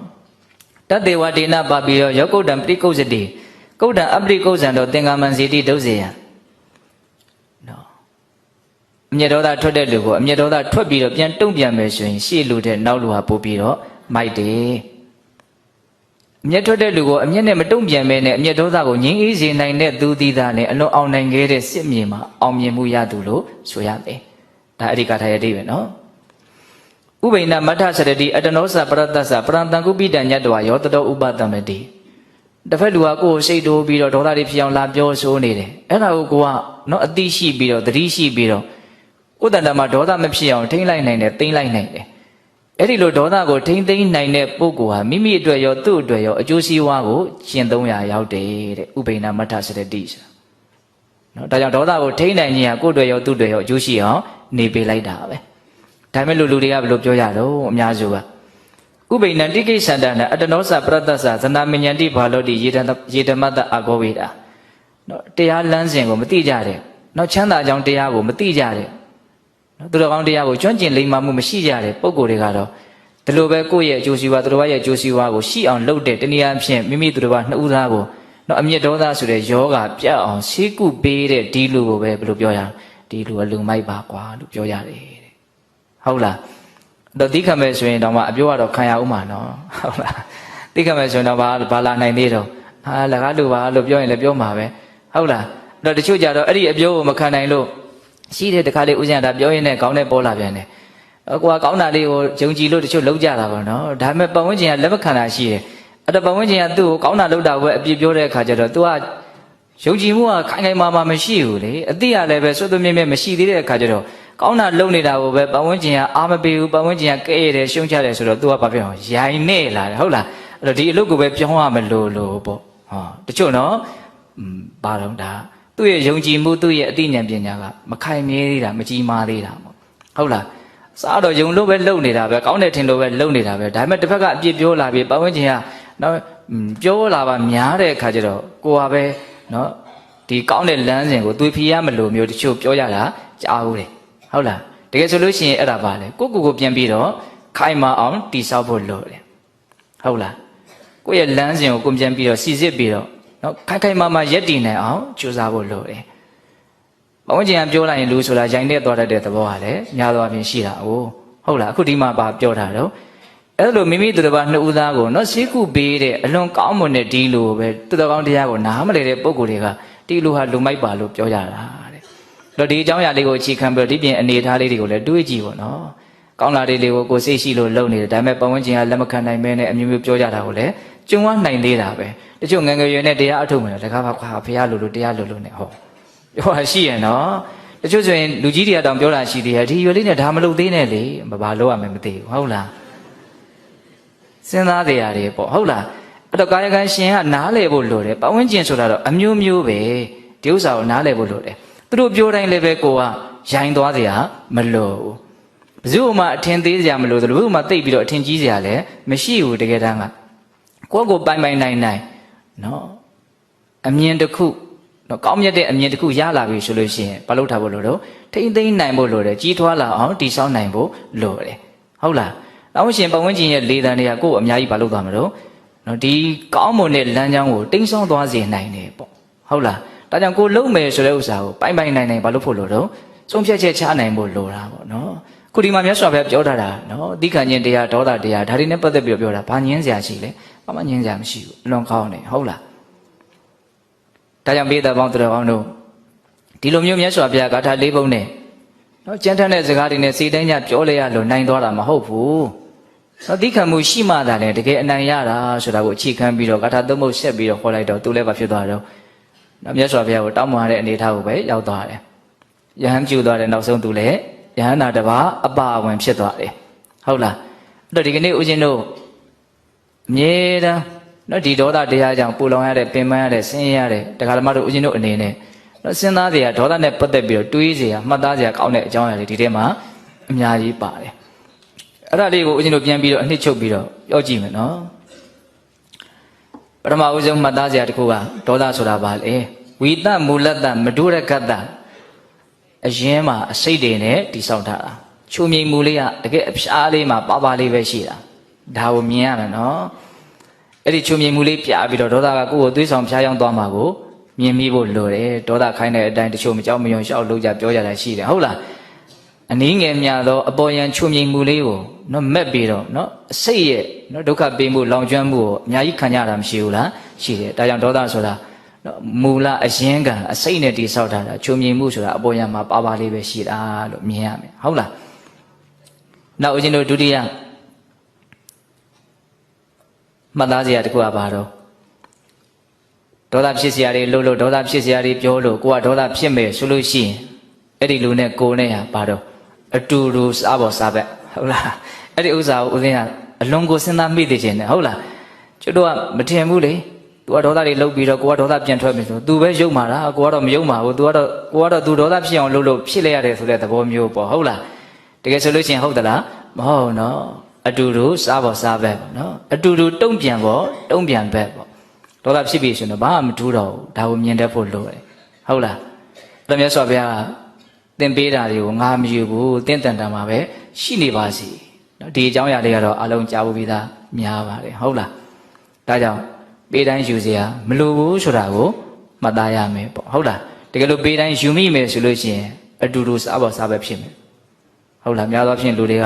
်တတေဝဒေနပါပိရောယောကုတ္တံပရိကုဇတိကုတ္တံအပရိကုဇံတော်သင်္ကာမံစီတိဒုစေယနော်အမျက်ဒေါသထွက်တဲ့လူကိုအမျက်ဒေါသထွက်ပြီးတော့ပြန်တုံ့ပြန်မယ်ဆိုရင်ရှေ့လူတဲ့နောက်လူဟာပို့ပြီးတော့မိုက်တယ်အမျက်ထွက်တဲ့လူကိုအမျက်နဲ့မတုံ့ပြန်မဲနဲ့အမျက်ဒေါသကိုငြိမ်းအေးစေနိုင်တဲ့သူသည်သာနဲ့အလွန်အောင်နိုင်ခဲ့တဲ့စစ်မြေမှာအောင်မြင်မှုရသူလို့ဆိုရမယ်ဒါအဓိကထားရတဲ့ပဲနော်ဥပိဏမထစရတိအတနောစပရတ္တသပရံတံကုပိတံညတ္တဝယောတတောဥပတံမတိတစ်ဖက်လူကကိုယ်စိတ်တိုးပြီးတော့ဒေါသတွေဖြစ်အောင်လာပြောဆိုနေတယ်အဲ့ဒါကိုကနော်အသိရှိပြီးတော့သတိရှိပြီးတော့ဥဒ္ဒတမှာဒေါသမဖြစ်အောင်ထိမ့်လိုက်နိုင်တယ်သိမ့်လိုက်နိုင်တယ်အဲ့ဒီလိုဒေါသကိုထိမ့်သိမ့်နိုင်တဲ့ပုဂ္ဂိုလ်ဟာမိမိအတွက်ရောသူ့အတွက်ရောအကျိုးစီးပွားကိုကျင့်သုံးရာရောက်တယ်တဲ့ဥပိဏမထစရတိဆိုတာနော်ဒါကြောင့်ဒေါသကိုထိမ့်နိုင်ခြင်းဟာကိုယ့်အတွက်ရောသူ့အတွက်ရောအကျိုးရှိအောင်နေပေးလိုက်တာပဲ ဒါမဲ့လူတွေကဘယ်လိုပြောရတော့အများစုကဥပိ္ပဏတိကိစ္ဆန္ဒနာအတ္တနောသပရတ္တသသနာမဉ္ဇတိဘာလောတိယေဓမတ္တအာဂောဝေတာနော်တရားလမ်းစဉ်ကိုမသိကြတဲ့နော်ချမ်းသာကြောင်းတရားကိုမသိကြတဲ့နော်သူတော်ကောင်းတရားကိုကျွမ်းကျင်လိမ္မာမှုမရှိကြတဲ့ပုဂ္ဂိုလ်တွေကတော့ဒီလိုပဲကိုယ့်ရဲ့အကျိုးစီးပွားသူတော်ရဲ့အကျိုးစီးပွားကိုရှိအောင်လုပ်တဲ့တနည်းအားဖြင့်မိမိသူတော်ဘာနှစ်ဦးသားကိုနော်အမြင့်ဒေါသဆိုတဲ့ယောဂပြတ်အောင်ရှေးကုပေးတဲ့ဒီလူကိုပဲဘယ်လိုပြောရဒီလူကလူမိုက်ပါကွာလို့ပြောရတယ်တဲ့ဟုတ်လားတော့တိခမဲ့ဆိုရင်တော့မှအပြောကတော့ခံရဦးမှာနော်ဟုတ်လားတိခမဲ့ဆိုရင်တော့ဘာလာနိုင်သေးတော့လကားလူပါလို့ပြောရင်လည်းပြောမှာပဲဟုတ်လားတော့တချို့ကြတော့အဲ့ဒီအပြောကိုမခံနိုင်လို့ရှိတဲ့တခါလေးဥစဉ်တာပြောရင်းနဲ့ခေါင်းနဲ့ပေါ်လာပြန်တယ်ကိုကကောင်းတာလေးကိုယုံကြည်လို့တချို့လုံးကြတာပေါ့နော်ဒါပေမဲ့ပတ်ဝန်းကျင်ကလက်မခံတာရှိတယ်အဲ့တော့ပတ်ဝန်းကျင်ကသူ့ကိုကောင်းတာလုပ်တာပဲအပြစ်ပြောတဲ့အခါကျတော့ तू ကယုံကြည်မှုကခိုင်ခိုင်မာမာမရှိဘူးလေအတိအလည်းပဲစွတ်သွမြဲမြဲမရှိသေးတဲ့အခါကျတော့ကောင်းတာလုပ်နေတာကိုပဲပတ်ဝန်းကျင်ကအားမပေးဘူးပတ်ဝန်းကျင်ကကဲ့ရတယ်ရှုံးချတယ်ဆိုတော့ तू ကဘာပြောအောင်ရိုင်နေလာတယ်ဟုတ်လားအဲ့တော့ဒီအလုပ်ကိုပဲပြောင်းရမလို့ပေါ့ဟောတချို့နော်ဘာတော့ဒါသူ့ရဲ့ယုံကြည်မှုသူ့ရဲ့အသိဉာဏ်ပညာကမခိုင်မြဲသေးတာမကြီးမားသေးတာပေါ့ဟုတ်လားစားတော့ယုံလို့ပဲလုပ်နေတာပဲကောင်းတယ်ထင်လို့ပဲလုပ်နေတာပဲဒါပေမဲ့တစ်ဖက်ကအပြစ်ပြောလာပြီးပတ်ဝန်းကျင်ကနော်ပြောလာပါများတဲ့အခါကျတော့ကိုကပဲနော်ဒီကောင်းတဲ့လမ်းစဉ်ကိုသွေးဖီးရမလို့မျိုးတချို့ပြောရတာကြားဦးတယ်ဟုတ်လားတကယ်ဆိုလို့ရှိရင်အဲ့ဒါပါလေကိုပြန်ပြီးတော့ခိုင်မာအောင်တိဆောက်ဖို့လိုတယ်ဟုတ်လားကိုရဲ့လမ်းစဉ်ကိုပြန်ပြီးတော့စီစစ်ပြီးတော့နော်ခိုင်မာရက်တည်နိုင်အောင်ကြိုးစားဖို့လိုတယ်ဘဝကျင်ကပြောလိုက်ရင်လူဆိုတာရိုင်တဲ့သွားတတ်တဲ့သဘောကလည်းများသောအားဖြင့်ရှိတာ哦ဟုတ်လားအခုဒီမှာပါပြောတာတော့အဲ့လိုမိမိသူတစ်ပါးနှစ်ဦးသားကိုနော်စီးကုပေးတဲ့အလွန်ကောင်းမွန်တဲ့ဒီလူကိုပဲသူတော်ကောင်းတရားကိုနားမလည်တဲ့ပုံကိုယ်တွေကဒီလူဟာလူမိုက်ပါလို့ပြောကြတာတဲ့တော့ဒီအကြောင်းအရာလေးကိုအခြေခံပြီးတော့ဒီပြင်အနေထားလေးတွေကိုလည်းတွေးကြည့်ပေါ့နော်ကောင်းလာတဲ့လေးကိုကိုစိတ်ရှိလို့လုပ်နေတယ်ဒါပေမဲ့ပတ်ဝန်းကျင်ကလက်မခံနိုင်မဲနဲ့အမျိုးမျိုးပြောကြတာကိုလည်းကြုံဝနိုင်သေးတာပဲတချို့ငယ်ငယ်ရွယ်နဲ့တရားအထုတ်မယ်တကားပါခွာဖះလို့တရားလို့နဲ့ဟောပြောတာရှိရင်နော်တချို့ဆိုရင်လူကြီးတွေကတောင်ပြောတာရှိသေးတယ်ဒီရွယ်လေးနဲ့ဒါမလုပ်သေးနဲ့လေဘာလို့ရမယ်မသိဘူးဟုတ်လားစဉ်းစားတရားတွေပေါ့ဟုတ်လားအဲ့တော့ကာယကံရှင်ကနားလည်ဖို့လိုတယ်ပတ်ဝန်းကျင်ဆိုတာတော့အမျိုးမျိုးပဲဒီဥစ္စာကိုနားလည်ဖို့လိုတယ်သူတို့ပြောတိုင်းလည်းပဲကိုကရိုင်းသွားเสียမလိုဘူးဘယ်သူမှအထင်သေးစရာမလိုသလိုဘယ်သူမှသိပ်ပြီးတော့အထင်ကြီးစရာလည်းမရှိဘူးတကယ်တမ်းကကိုပိုင်နိုင်နော်အမြင်တစ်ခုနော်ကောင်းမြတ်တဲ့အမြင်တစ်ခုရလာပြီဆိုလို့ရှိရင်ဘာလို့ထားဖို့လိုတော့ထိမ့်သိမ့်နိုင်ဖို့လိုတယ်ကြီးထွားလာအောင်တည်ဆောက်နိုင်ဖို့လိုတယ်ဟုတ်လားနောက်ရှင်ပတ်ဝန်းကျင်ရဲ့လေတံတွေကကိုယ်အများကြီးဘာလို့သွားမလို့နော်ဒီကောင်းမွန်တဲ့လမ်းကြောင်းကိုတိမ့်ဆောင်းသွားစေနိုင်တယ်ပေါ့ဟုတ်လားဒါကြောင့်ကိုလုံးမယ်ဆိုတဲ့ဥစ္စာကိုပိုင်နိုင်ဘာလို့ဖို့လို့တော့ဆုံးဖြတ်ချက်ချနိုင်ဖို့လိုတာပေါ့နော်ခုဒီမှာမြတ်စွာဘုရားပြောထားတာနော်သီခဏ်ခြင်းတရားဒေါသတရားဒါတွေနဲ့ပတ်သက်ပြီးပြောတာဘာငင်းစရာရှိလဲဘာမှငင်းစရာမရှိဘူးအလွန်ကောင်းတယ်ဟုတ်လားဒါကြောင့်ပိဋကပေါင်းသူတော်ကောင်းတို့ဒီလိုမျိုးမြတ်စွာဘုရားဂါထာ၄ပုဒ်နဲ့နော်ကျမ်းထမ်းတဲ့စကားတွေနဲ့စိတ်တိုင်းညပြောလဲရလို့နိုင်သွားတာမဟုတ်ဘူးနော်သီခဏ်မှုရှိမှသာလေတကယ်အနိုင်ရတာဆိုတာကိုအခြေခံပြီးတော့ဂါထာ၃ပုဒ်ဆက်ပြီးတော့ခေါ်လိုက်တော့သူလည်းဘာဖြစ်သွားတော့နော်မြတ်စွာဘုရားကိုတောင်းပန်ရတဲ့အနေအထားကိုပဲရောက်သွားတယ်ယဟန်ပြုသွားတယ်နောက်ဆုံးသူလည်းယဟန္တာတစ်ပါးအပါအဝင်ဖြစ်သွားတယ်ဟုတ်လားအဲ့တော့ဒီကနေ့ဦးဇင်းတို့အမြဲတမ်းနော်ဒီဒေါသတရားကြောင့်ပူလောင်ရတဲ့ပင်ပန်းရတဲ့ဆင်းရဲရတဲ့တရားဓမ္မတို့ဦးဇင်းတို့အနေနဲ့နော်စဉ်းစားစရာဒေါသနဲ့ပတ်သက်ပြီးတော့တွေးစရာမှတ်သားစရာကောင်းတဲ့အကြောင်းအရာတွေဒီထဲမှာအများကြီးပါတယ်အဲ့ဒါလေးကိုဦးဇင်းတို့ပြန်ပြီးတော့အနှစ်ချုပ်ပြီးတော့ပြောကြည့်မယ်နော်ပထမဦးဆုံးမှတ်သားစရာတစ်ခုကဒေါသဆိုတာဘာလဲဝိတမူလတ္တမဒုရကတ္တအရင်မှာအစိတ်တွေနဲ့တိဆောက်ထားတာချုံမြိန်မူလေးကတကယ်အဖျားလေးမှာပါလေးပဲရှိတာဒါကိုမြင်ရမယ်နော်အဲ့ဒီချုံမြိန်မူလေးပြပြီးတော့ဒေါသကကိုယ့်ကိုသွေးဆောင်ဖျားယောင်းသွားမှာကိုမြင်မိဖို့လိုတယ်ဒေါသခိုင်းတဲ့အတိုင်းတချို့မကြောက်မရွံ့ရှောက်လို့ကြပြောကြတာရှိတယ်ဟုတ်လားအနည်းငယ်များသောအပေါ်ယံချုံမြိန်မူလေးကိုနော်မက်ပြီးတော့နော်အစိတ်ရဲ့နော်ဒုက္ခပေးမှုလောင်ကျွမ်းမှုကိုအများကြီးခံကြတာမရှိဘူးလားရှိတယ်ဒါကြောင့်ဒေါသဆိုတာမူလအရင်ကအစိတ်နဲ့တိဆောက်ထားတာချုံမြိန်မှုဆိုတာအပေါ်ယံမှာပါလေးပဲရှိတာလို့မြင်ရမယ်ဟုတ်လားနောက်ဦးဇင်းတို့ဒုတိယမှတ်သားစရာတစ်ခုကဘာတော့ဒေါသဖြစ်စရာတွေလို့ဒေါသဖြစ်စရာတွေပြောလို့ကိုကဒေါသဖြစ်မယ်ဆိုလို့ရှိရင်အဲ့ဒီလူနဲ့ကိုနဲ့ဟာဘာတော့အတူတူစားပေါ်စားဘက်ဟုတ်လားအဲ့ဒီဥစ္စာကိုဦးဇင်းကအလွန်ကိုစဉ်းစားမိသိခြင်းနဲ့ဟုတ်လားကျွတ်တော့မထင်ဘူးလေသူကဒေါသတွေလုတ်ပြီးတော့ကိုကဒေါသပြန်ထွက်ပြီဆိုသူပဲယုံမှာလားကိုကတော့မယုံပါဘူးသူကတော့သူဒေါသဖြစ်အောင်လုပ်လို့ဖြစ်လိုက်ရတယ်ဆိုတဲ့သဘောမျိုးပေါ့ဟုတ်လားတ ကယ်ဆိုလို့ရှိရင်ဟုတ်သလားမဟုတ်နော်အတူတူစားဖို့စားပဲပေါ့နော်အတူတူတုံ့ပြန်ဖို့တုံ့ပြန်ပဲပေါ့ဒေါသဖြစ်ပြီဆိုရင်ဘာမှမထူးတော့ဘူးဒါကိုမြင်တတ်ဖို့လိုတယ်ဟုတ်လားအဲ့မြတ်စွာဘုရားသင်ပေးတာတွေကိုငါမယူဘူးသင်တန်တန်မှာပဲရှိနေပါစီနော်ဒီအကြောင်းအရာတွေကတော့အလုံးကြားဖို့ပြီးသားများပါတယ်ဟုတ်လားဒါကြောင့်ပေးတိုင်းယူเสียမလိုဘူးဆိုတာကိုမှတ်သားရမယ်ပေါ့ဟုတ်လားတကယ်လို့ပေးတိုင်းယူမိမယ်ဆိုလို့ရှိရင်အတူတူစားဖို့စားပဲဖြစ်မယ်ဟုတ်လားများသောဖြင့်လူတွေက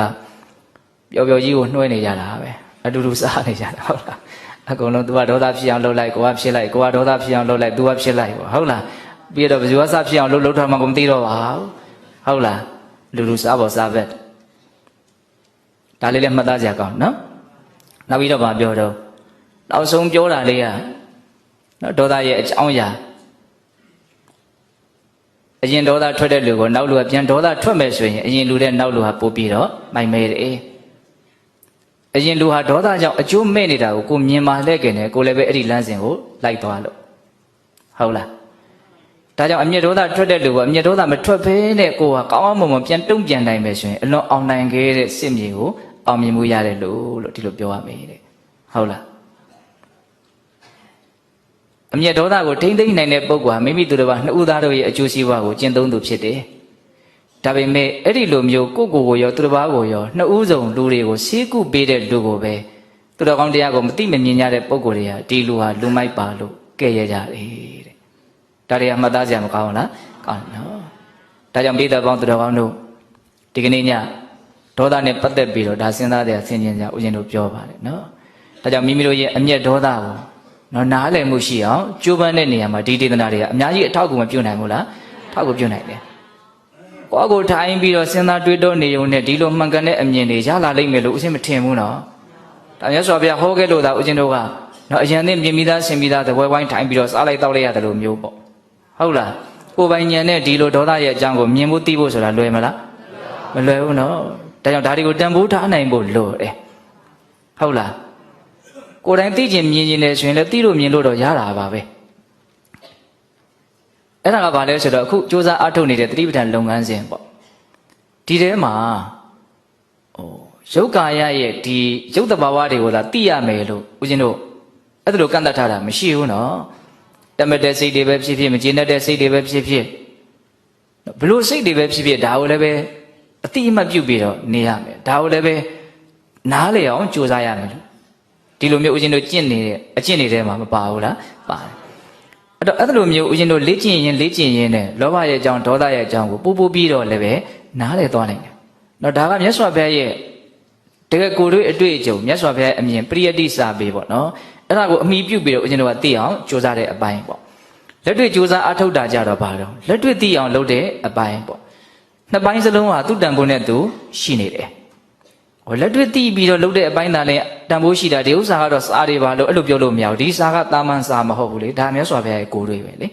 ပျော်ပျော်ကြီးကိုနှွှဲနေကြတာပဲအတူတူစားနေကြတာဟုတ်လားအကုန်လုံး तू ကဒေါသဖြစ်အောင်လုပ်လိုက်ကိုကဖြစ်လိုက်ကိုကဒေါသဖြစ်အောင်လုပ်လိုက် तू ကဖြစ်လိုက်ပေါ့ဟုတ်လားပြီးတော့ဘယ်သူကစားဖြစ်အောင်လုပ်ထားမှကိုမသိတော့ပါဘူးဟုတ်လားလူလူစားဖို့စားပဲဒါလေးလည်းမှတ်သားကြရအောင်နော်နောက်ပြီးတော့ဗာပြောတော့နောက်ဆုံးပြောတာလေးကနော်ဒေါသရဲ့အကြောင်းအရာအရင်ဒေါသထွက်တဲ့လူကိုနောက်လူကပြန်ဒေါသထွက်မယ်ဆိုရင်အရင်လူတဲ့နောက်လူဟာပို့ပြီးတော့မိုင်မဲတယ်အရင်လူဟာဒေါသကြောင့်အကျိုးမဲ့နေတာကိုကိုမြင်မှလဲကြတယ်ကိုလည်းပဲအဲ့ဒီလမ်းစဉ်ကိုလိုက်သွားလို့ဟုတ်လားဒါကြောင့်အမျက်ဒေါသထွက်တဲ့လူကအမျက်ဒေါသမထွက်ဘဲနဲ့ကိုကကောင်းအောင်မပြန်တုံ့ပြန်နိုင်မယ်ဆိုရင်အလွန်အောင်နိုင်ခဲ့တဲ့စစ်မြေကိုအောင်မြင်မှုရတယ်လို့ဒီလိုပြောရမယ်တဲ့ဟုတ်လားအမျက်ဒေါသကိုထိမ့်သိမ့်နိုင်တဲ့ပုဂ္ဂိုလ်ဟာမိမိသူတစ်ပါးနှစ်ဦးသားတို့ရဲ့အကျိုးစီးပွားကိုကျင့်သုံးသူဖြစ်တယ်။ဒါပေမဲ့အဲ့ဒီလိုမျိုးကိုယ့်ကိုယ်ကိုရောသူတစ်ပါးကိုရောနှစ်ဦးစုံလူတွေကိုဆေးကုပေးတဲ့လူကိုပဲသူတော်ကောင်းတရားကိုမသိမမြင်ကြတဲ့ပုဂ္ဂိုလ်တွေကဒီလူဟာလူမိုက်ပါလို့ကဲ့ရဲ့ကြတယ်တဲ့။ဒါတွေကမှတ်သားစရာမကောင်းဘူးလား။ကောင်းနော်။ဒါကြောင့်ပိဿပေါင်းသူတော်ကောင်းတို့ဒီကနေ့ညဒေါသနဲ့ပတ်သက်ပြီးတော့ဒါစဉ်းစားတဲ့အစဉ်ချင်းကြဦးဇင်းတို့ပြောပါတယ်နော်။ဒါကြောင့်မိမိတို့ရဲ့အမျက်ဒေါသကိုနော်နားလည်မှုရှိအောင်ကြိုးပမ်းတဲ့နေရာမှာဒီဒေသနာတွေကအများကြီးအထောက်အကူမပြုနိုင်ဘူးလားထောက်ကူပြုနိုင်တယ်ကိုယ့်ကိုထိုင်ပြီးတော့စဉ်းစားတွေးတောနေုံနဲ့ဒီလိုမှန်ကန်တဲ့အမြင်တွေရလာလိမ့်မယ်လို့ဦးဇင်းမထင်ဘူးနော်ဒါမြတ်စွာဘုရားဟောခဲ့လို့သာဦးဇင်းတို့ကနော်အရင်သိမြင်ပြီးသားဆင်ပြီးသားသပွဲဝိုင်းထိုင်ပြီးတော့စားလိုက်တောက်လိုက်ရတယ်လို့မျိုးပေါ့ဟုတ်လားကိုယ်ပိုင်ဉာဏ်နဲ့ဒီလိုဒေါသရဲ့အကြောင်းကိုမြင်ဖို့သိဖို့ဆိုတာလွယ်မလားမလွယ်ဘူးနော်ဒါကြောင့်ဒါတွေကိုတန်ဖိုးထားနိုင်ဖို့လိုတယ်ဟုတ်လားကိုယ်တိုင်သိချင်မြင်ချင်တယ်ဆိုရင်လည်းသိလို့မြင်လို့တော့ရတာပါပဲအဲ့ဒါကဘာလဲဆိုတော့အခုစ조사အားထုတ်နေတဲ့တတိပဋ္ဌာန်လုပ်ငန်းစဉ်ပေါ့ဒီထဲမှာရုပ်ကာယရဲ့ဒီရုပ်တဘာဝတွေကိုသာသိရမယ်လို့ဦးဇင်းတို့အဲ့ဒါလိုကန့်သတ်ထားတာမရှိဘူးနော်တမတဲ့စိတ်တွေပဲဖြစ်ဖြစ်မကျေနပ်တဲ့စိတ်တွေပဲဖြစ်ဖြစ်ဘလို့စိတ်တွေပဲဖြစ်ဖြစ်ဒါကိုလည်းပဲအတိအမှတ်ပြုပြီးတော့နေရမယ်ဒါကိုလည်းပဲနားလည်အောင်စ조사ရမယ်ဒီလိုမျိုးဦးဇင်းတို့ကျင့်နေတဲ့အကျင့်တွေထဲမှာမပါဘူးလားပါတယ်အဲ့တော့အဲ့လိုမျိုးဦးဇင်းတို့လေ့ကျင့်ရင်နဲ့လောဘရဲ့အကြောင်းဒေါသရဲ့အကြောင်းကိုပို့ပြီးတော့လည်းပဲနားလည်သွားနိုင်တယ်နော်ဒါကမြတ်စွာဘုရားရဲ့တကယ်ကိုယ်တို့အတွေ့အကြုံမြတ်စွာဘုရားအမြင်ပရိယတ္တိစာပေပေါ့နော်အဲ့ဒါကိုအမိပြုပြီးတော့ဦးဇင်းတို့ကသိအောင်ကြိုးစားတဲ့အပိုင်းပေါ့လက်တွေ့ကြိုးစားအထောက်တာကြတော့ဘာလို့လက်တွေ့သိအောင်လုပ်တဲ့အပိုင်းပေါ့နှစ်ပိုင်းစလုံးဟာသူ့တန်ဖိုးနဲ့သူရှိနေတယ်လက်တွေ့သိပြီးတော့လုပ်တဲ့အပိုင်းသားလည်းတန်ဖိုးရှိတာဒီဥစ္စာကတော့စားတွေပါလို့အဲ့လိုပြောလို့မရဘူးဒီစားကတာမန်စားမဟုတ်ဘူးလေဒါမြတ်စွာဘုရားရဲ့ကိုယ်တွေပဲလေ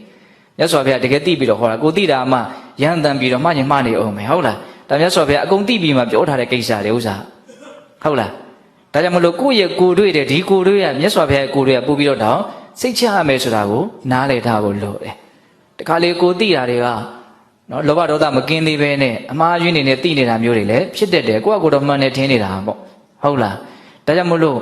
မြတ်စွာဘုရားတကယ်သိပြီးတော့ဟောတာကိုသိတာမှရန်တန်ပြီးတော့မှညမှားနေအောင်မယ်ဟုတ်လားဒါမြတ်စွာဘုရားအကုန်သိပြီးမှပြောထားတဲ့ကိစ္စတွေဥစ္စာဟုတ်လားဒါကြောင့်မလို့ကိုယ့်ရဲ့ကိုယ်တွေတဲ့ဒီကိုယ်တွေကမြတ်စွာဘုရားရဲ့ကိုယ်တွေကပို့ပြီးတော့တောင်စိတ်ချရမယ်ဆိုတာကိုနားလည်ထားဖို့လိုတယ်တခါလေကိုသိတာတွေကနော်လောဘဒေါသမကင်းသေးပဲနဲ့အမှားယွင်းနေနဲ့သိနေတာမျိုးတွေလည်းဖြစ်တတ်တယ်ကိုယ့်အကိုယ်တော့မှန်နေထင်းနေတာပေါ့ဟုတ်လားဒါကြောင့်မလို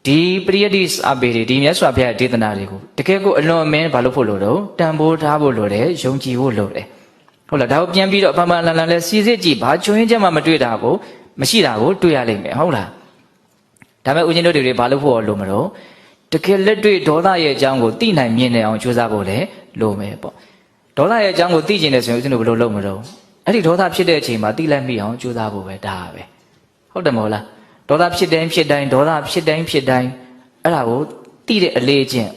့ဒီပရိယတ္တိစာပေတွေဒီမြတ်စွာဘုရားဒေသနာတွေကိုတကယ်ကိုအလွန်အမင်းဘာလို့ဖို့လို့တော့တန်ဖိုးထားဖို့လိုတယ်ယုံကြည်ဖို့လိုတယ်ဟုတ်လားဒါကိုပြန်ပြီးတော့အမှန်လန်လန်လဲစီစစ်ကြည့်ဘာချွင်းချက်မှမတွေ့တာကိုမရှိတာကိုတွေ့ရလိမ့်မယ်ဟုတ်လားဒါပေမဲ့ဦးဇင်းတို့တွေဘာလို့ဖို့လို့မလို့တကယ်လက်တွေ့ဒေါသရဲ့အကြောင်းကိုသိနိုင်မြင်နိုင်အောင်ကြိုးစားဖို့လည်းလိုမယ်ပေါ့ဒေါသရဲ့အကြောင်းကိုသိကျင်တယ်ဆိုရင်ဦးဇင်းတို့ဘယ်လိုလုပ်မလို့အဲ့ဒီဒေါသဖြစ်တဲ့အချိန်မှာသိလိုက်မိအောင်ကြိုးစားဖို့ပဲဒါပဲဟုတ်တယ်မဟုတ်လားဒေါသဖြစ်တိုင်းဒေါသဖြစ်တိုင်းအဲ့ဒါကိုသိတဲ့အလေးချင်း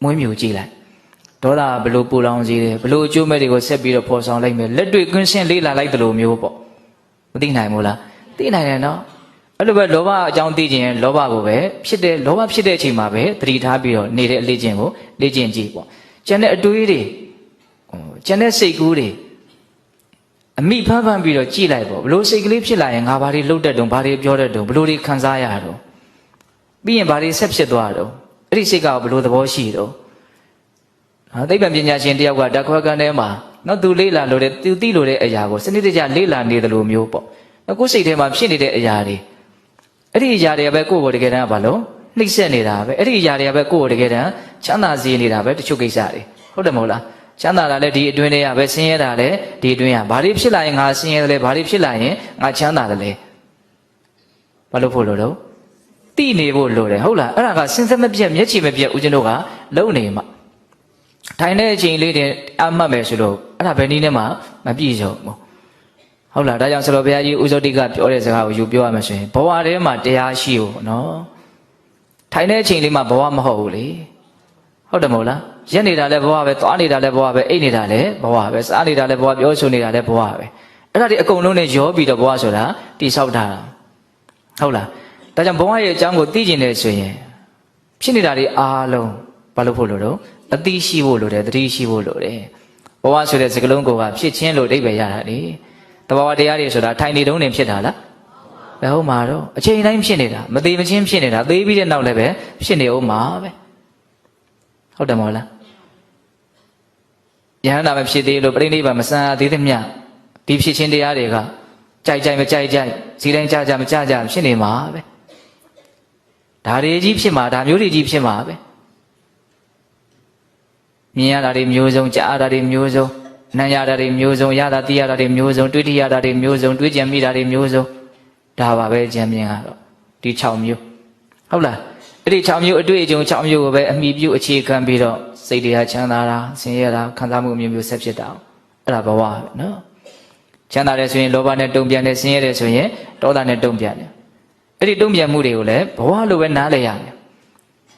မွေးမြူကြည့်လိုက်ဒေါသဘလို့ပူလောင်စေတယ်ဘလို့အကျိုးမဲ့တွေကိုဆက်ပြီးတော့ပေါ်ဆောင်လိုက်မယ်လက်တွေ့ကွင်းရှင်းလေးလာလိုက်တယ်လို့မျိုးပေါ့မသိနိုင်ဘူးလားသိနိုင်တယ်နော်အဲ့လိုပဲလောဘအကြောင်းသိခြင်းလောဘကိုပဲဖြစ်တဲ့လောဘဖြစ်တဲ့အချိန်မှာပဲသတိထားပြီးတော့နေတဲ့အလေးချင်းကိုလေ့ကျင့်ကြည့်ပေါ့ကျန်တဲ့အတွေးတွေကျန်တဲ့စိတ်ကူးတွေအမိဖမ်းပြီးတော့ကြည့်လိုက်ပေါ့ဘလို့စိတ်ကလေးဖြစ်လာရင်ငါဘာတွေလှုပ်တတ်တုံဘာတွေပြောတတ်တုံဘလို့တွေခံစားရတော့ပြီးရင်ဘာတွေဆက်ဖြစ်သွားတော့အဲ့ဒီစိတ်ကဘလို့သဘောရှိတော့သိပ္ပံပညာရှင်တယောက်ကဓာတ်ခွဲခန်းထဲမှာ နော်သူလေးလာလို့တဲ့သူသိလို့တဲ့အရာကိုစနစ်တကျလေးလာနေတယ်လို့မျိုးပေါ့နော်ကိုယ်စိတ်ထဲမှာဖြစ်နေတဲ့အရာတွေအဲ့ဒီအရာတွေကပဲကိုယ့်ကိုတကယ်တမ်းဘာလို့နှိမ့်ဆက်နေတာပဲအဲ့ဒီအရာတွေကပဲကိုယ့်ကိုတကယ်တမ်းချမ်းသာစေနေတာပဲတချို့ကိစ္စတွေဟုတ်တယ်မဟုတ်လားချမ်းသာတာလည်းဒီအတွင်းထဲကပဲဆင်းရဲတာလည်းဒီအတွင်းကဘာတွေဖြစ်လာရင်ငါဆင်းရဲတယ်လဲဘာတွေဖြစ်လာရင်ငါချမ်းသာတယ်လဲဘာလို့ဖို့လို့တော့တိနေဖို့လိုတယ်ဟုတ်လားအဲ့ဒါကစဉ်ဆက်မပြတ်မျက်ခြေမပြတ်ဦးဇင်းတို့ကလုံနေမှာထိုင်တဲ့အချိန်လေးတည်းအမှတ်မယ်ဆိုလို့အဲ့ဒါဘယ်နည်းနဲ့မှမပြည့်စုံဘူးဟုတ်လားဒါကြောင့်ဆရာတော်ဘုရားကြီးဥဇောတိကပြောတဲ့စကားကိုယူပြောရမယ်ဆိုရင်ဘဝထဲမှာတရားရှိဖို့နော်ထိုင်တဲ့အချိန်လေးမှာဘဝမဟုတ်ဘူးလေဟုတ်တယ်မဟုတ်လားရက်နေတာလည်းဘဝပဲသွားနေတာလည်းဘဝပဲအိတ်နေတာလည်းဘဝပဲစားနေတာလည်းဘဝပြောဆိုနေတာလည်းဘဝပဲအဲ့ဒါဒီအကုန်လုံးနဲ့ရောပြီးတော့ဘဝဆိုတာတိဆောက်ထားတာဟုတ်လားဒါကြောင့်ဘဝရဲ့အကြောင်းကိုသိကျင်နေဆိုရင်ဖြစ်နေတာတွေအားလုံးဘာလို့ဖို့လို့တော့အသိရှိဖို့လိုတယ်သတိရှိဖို့လိုတယ်ဘဝဆိုတဲ့စကလုံးကိုကဖြစ်ချင်းလို့အဓိပ္ပာယ်ရတာလေတဘာဝတရားတွေဆိုတာထိုင်နေတုန်းနေဖြစ်တာလားဘယ်ဟုတ်မှာတော့အချိန်တိုင်းဖြစ်နေတာမသေးမချင်းဖြစ်နေတာသေပြီးတဲ့နောက်လည်းပဲဖြစ်နေအောင်မှာပဲဟုတ်တယ်မဟုတ်လားယဟန္တာမဖြစ်သေးလို့ပြိဋိဘံမစံသေးသမျှဒီဖြစ်ချင်းတရားတွေကကြိုက်မကြိုက်စီတိုင်းကြမကြဖြစ်နေမှာပဲဒါတွေကြီးဖြစ်မှာဒါမျိုးတွေကြီးဖြစ်မှာပဲမြင်ရတာတွေမျိုးစုံကြားရတာတွေမျိုးစုံနားရတာတွေမျိုးစုံရတာသိရတာတွေမျိုးစုံတွေးထရတာတွေမျိုးစုံတွေးကြံမိတာတွေမျိုးစုံဒါပါပဲဉာဏ်မြင်ကတော့ဒီ6မျိုးဟုတ်လားအဲ့ဒီ6မျိုးအတွေ့အကြုံ6မျိုးကိုပဲအမိပြုအခြေခံပြီးတော့စိတ်တရားချမ်းသာတာဆင်းရဲတာခံစားမှုမျိုးဆက်ဖြစ်တာအဲ့ဒါဘဝပဲနော်ချမ်းသာတယ်ဆိုရင်လောဘနဲ့တုံ့ပြန်တယ်ဆင်းရဲတယ်ဆိုရင်ဒေါသနဲ့တုံ့ပြန်တယ်အဲ့ဒီတုံ့ပြန်မှုတွေကိုလည်းဘဝလိုပဲနားလည်ရတယ်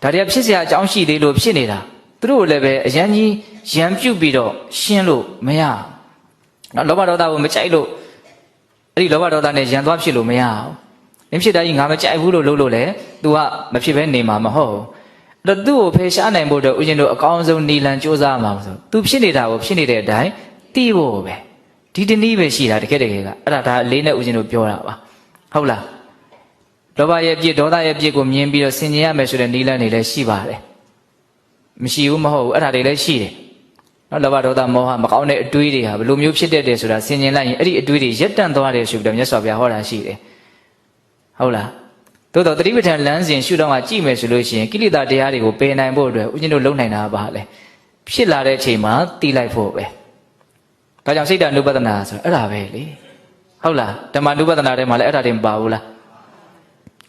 ဒါတွေကဖြစ်เสียအကြောင်းရှိသေးလို့ဖြစ်နေတာသူတို့လည်းပဲအရန်ကြီးရံပြုတ်ပြီးတော့ရှင်းလို့မရနော်လောဘဒေါသကိုမကြိုက်လို့အဲ့ဒီလောဘဒေါသနဲ့ရံသွားဖြစ်လို့မရအောင်မဖြစ်တာကြီးငါမကြိုက်ဘူးလို့လုပ်လို့လေ तू ကမဖြစ်ဘဲနေမှာမဟုတ်အဲ့တော့သူ့ကိုဖယ်ရှားနိုင်ဖို့အတွက်ဦးဇင်းတို့အကောင်းဆုံးနီလန်စူးစမ်းမှာဆို तू ဖြစ်နေတာကိုဖြစ်နေတဲ့အတိုင်းသိဖို့ပဲဒီတနည်းပဲရှိတာတကယ်ကအဲ့ဒါအလေးနဲ့ဦးဇင်းတို့ပြောတာပါဟုတ်လားလောဘရဲ့ပြစ်ဒေါသရဲ့ပြစ်ကိုမြင်ပြီးတော့ဆင်ခြင်ရမယ်ဆိုတဲ့နီလန်တွေလည်းရှိပါတယ်မရှိဘူးမဟုတ်ဘူးအဲ့ဒါတွေလည်းရှိတယ်နော်လောဘဒေါသမောဟမကောင်းတဲ့အတွေးတွေဟာဘယ်လိုမျိုးဖြစ်တတ်တယ်ဆိုတာဆင်ခြင်လိုက်ရင်အဲ့ဒီအတွေးတွေရက်တန့်သွားတယ်ဆိုပြီးတော့မြတ်စွာဘုရားဟောတာရှိတယ်ဟုတ်လားသို့တော့တတိပဋ္ဌာန်လမ်းစဉ်ရှုတော့ကကြည့်မယ်ဆိုလို့ရှိရင်ကိလေသာတရားတွေကိုပယ်နိုင်ဖို့အတွက်ဦးဇင်းတို့လုပ်နိုင်တာပါလေဖြစ်လာတဲ့အချိန်မှာတီးလိုက်ဖို့ပဲဒါကြောင့်စိတ်တ ानु ပဒနာဆိုအဲ့ဒါပဲလေဟုတ်လားဓမ္မ ानु ပဒနာထဲမှာလည်းအဲ့ဒါတွေမပါဘူးလား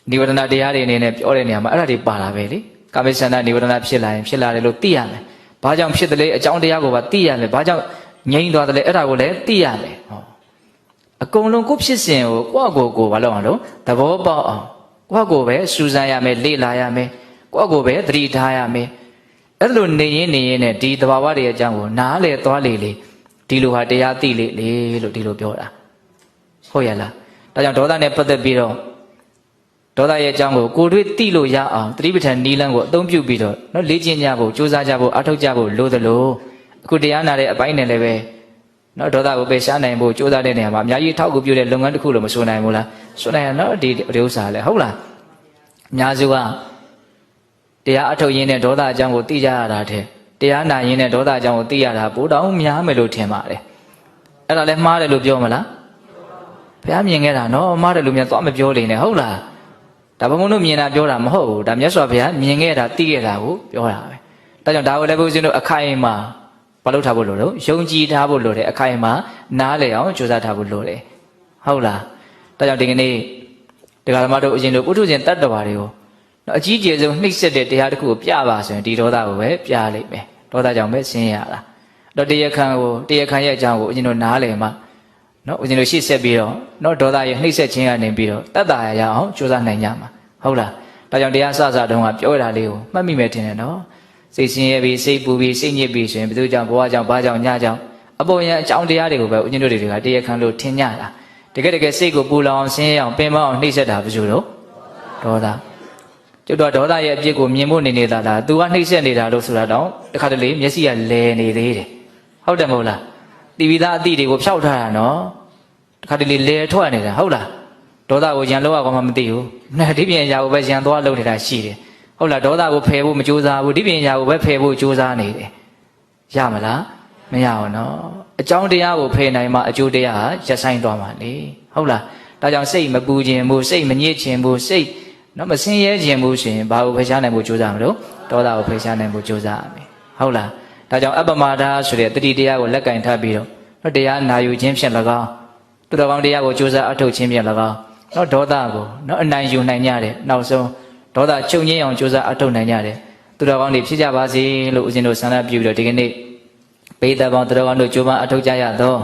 နိဗ္ဗာန်တရားတွေအနေနဲ့ပြောတဲ့နေရာမှာအဲ့ဒါတွေပါတာပဲလေကာမိစ္ဆန္ဒနိဗ္ဗာန်ဖြစ်လာရင်ဖြစ်လာတယ်လို့သိရမယ်ဘာကြောင့်ဖြစ်တယ်လဲအကြောင်းတရားကိုပါသိရမယ်ဘာကြောင့်ငြိမ်းသွားတယ်လဲအဲ့ဒါကိုလည်းသိရမယ်ဟောအကုန်လုံးကိုဖြစ်စဉ်ကိုကိုယ့်ဘာလို့အောင်လို့သဘောပေါက်အောင်ကိုယ့်ကိုပဲစူးစမ်းရမယ်လေ့လာရမယ်ကိုယ့်ကိုပဲသတိထားရမယ်အဲ့လိုနေရင်နဲ့ဒီသဘာဝတွေအကြောင်းကိုနားလေသွားလေဒီလိုဟာတရားသိလေလို့ဒီလိုပြောတာဟုတ်ရလားဒါကြောင့်ဒေါသနဲ့ပတ်သက်ပြီးတော့ဒေါသရဲ့အကြောင်းကိုတွေ့သိလို့ရအောင်တတိပဋ္ဌာန်နီလန်းကိုအသုံးပြုပြီးတော့နော်လေ့ကျင့်ကြဖို့ကြိုးစားကြဖို့အထောက်ကြဖို့လိုသလိုအခုတရားနာတဲ့အပိုင်းနဲ့လည်းပဲနော်ဒေါသကိုပယ်ရှားနိုင်ဖို့ကြိုးစားတဲ့နေရာမှာအများကြီးထောက်ကူပြုတဲ့လုပ်ငန်းတစ်ခုလို့မဆိုနိုင်ဘူးလားဆိုနိုင်ရနော်ဒီဥစ္စာလည်းဟုတ်လားအများစုကတရားအထုတ်ရင်းနဲ့ဒေါသအကြောင်းကိုသိကြရတာတဲ့တရားနာရင်းနဲ့ဒေါသအကြောင်းကိုသိရတာပိုတောင်များမယ်လို့ထင်ပါတယ်အဲ့ဒါလည်းမှားတယ်လို့ပြောမလားဘုရားမြင်ခဲ့တာနော်မှားတယ်လို့များသွားမပြောလိမ့်နဲ့ဟုတ်လားဒါဘုံဘုံတို့မြင်တာပြောတာမဟုတ်ဘူးဒါမြတ်စွာဘုရားမြင်ခဲ့တာသိခဲ့တာကိုပြောတာပဲဒါကြောင့်ဒါကိုလည်းဘုရားရှင်တို့အခိုင်အမာဘာလို့ထားဖို့လို့ယုံကြည်ထားဖို့လို့တယ်အခိုင်အမာနားလည်အောင်ကြိုးစားထားဖို့လို့တယ်ဟုတ်လားဒါကြောင့်ဒီကနေ့တရားဓမ္မတို့အရင်တို့ပုထုဇဉ်တတ္တဝါတွေကိုအကြီးကျယ်ဆုံးနှိမ့်ဆက်တဲ့တရားတစ်ခုကိုပြပါဆိုရင်ဒီဒေါသကိုပဲပြလိုက်မယ်ဒေါသကြောင့်ပဲဆင်းရတာတော့တရားခံရဲ့အကြောင်းကိုအရင်တို့နားလည်မှနော်ဦးဇင်းတို့ရှေ့ဆက်ပြီးတော့နော်ဒေါသရဲ့နှိမ့်ဆက်ခြင်းကနေပြီးတော့တတ်တာရအောင်ကြိုးစားနိုင်ကြမှာဟုတ်လားဒါကြောင့်တရားစတုန်းကပြောတာလေးကိုမှတ်မိမယ်ထင်တယ်နော်စိတ်ဆင်းရဲပြီးစိတ်ပူပြီးစိတ်ညစ်ပြီးဆိုရင်ဘယ်သူကြောင့်ဘဝကြောင့်ဘာကြောင့်ညကြောင့်အပေါ်ယံအကြောင်းတရားတွေကိုပဲဦးဇင်းတို့တွေကတရားခံလို့ထင်ကြတာတကယ်စိတ်ကိုပူလောင်အောင်ဆင်းရဲအောင်ပင်ပန်းအောင်နှိမ့်ဆက်တာဘယ်လိုတော့ဒေါသကျွတ်တော့ဒေါသရဲ့အပြစ်ကိုမြင်ဖို့နေတာလားသူကနှိမ့်ဆက်နေတာလို့ဆိုတာတော့တခါတလေမျက်စိကလဲနေသေးတယ်ဟုတ်တယ်မဟုတ်လားတီဗီသားအသည့်တွေကိုဖျောက်ထားတာနော်တခါတလေလဲထွက်နေတာဟုတ်လားဒေါသကိုရန်လောက်အောင်မှမသိဘူးဒီပြင်ရာကိုပဲရန်သွားလုပ်နေတာရှိတယ်ဟုတ်လားဒေါသကိုဖယ်ဖို့မကြိုးစားဘူးဒီပြင်ရာကိုပဲဖယ်ဖို့ကြိုးစားနေတယ်ရမလားမ မရဘူးနော်အကြောင်းတရားကိုဖယ်နိုင်မှအကျိုးတရားဟာရပ်ဆိုင်သွားမှာလေဟုတ်လားဒါကြောင့်စိတ်မပူခြင်းဘူးစိတ်မညစ်ခြင်းဘူးစိတ်နော်မဆင်းရဲခြင်းဘူးဆိုရင်ဘာကိုဖယ်ရှားနိုင်ဖို့ကြိုးစားမလို့ဒေါသကိုဖယ်ရှားနိုင်ဖို့ကြိုးစားရမယ်ဟုတ်လားဒါကြောင့်အပ္ပမဒါဆိုတဲ့တတိတရားကိုလက်ကင်ထပ်ပြီးတော့တရားနာယူခြင်းဖြင့်၎င်းသူတော်ကောင်းတရားကိုကြိုးစားအထောက်ခြင်းဖြင့်၎င်းနော်ဒေါသကိုနော်အနိုင်ယူနိုင်ကြတယ်နောက်ဆုံးဒေါသချုပ်ငြိမ်းအောင်ကြိုးစားအထောက်နိုင်ကြတယ်သူတော်ကောင်းတွေဖြစ်ကြပါစေလို့ဦးဇင်းတို့ဆန္ဒပြုပြီးတော့ဒီကနေ့ပိဋကပေါင်းသူတော်ကောင်းတို့ကြိုးပမ်းအထောက်ကြရသော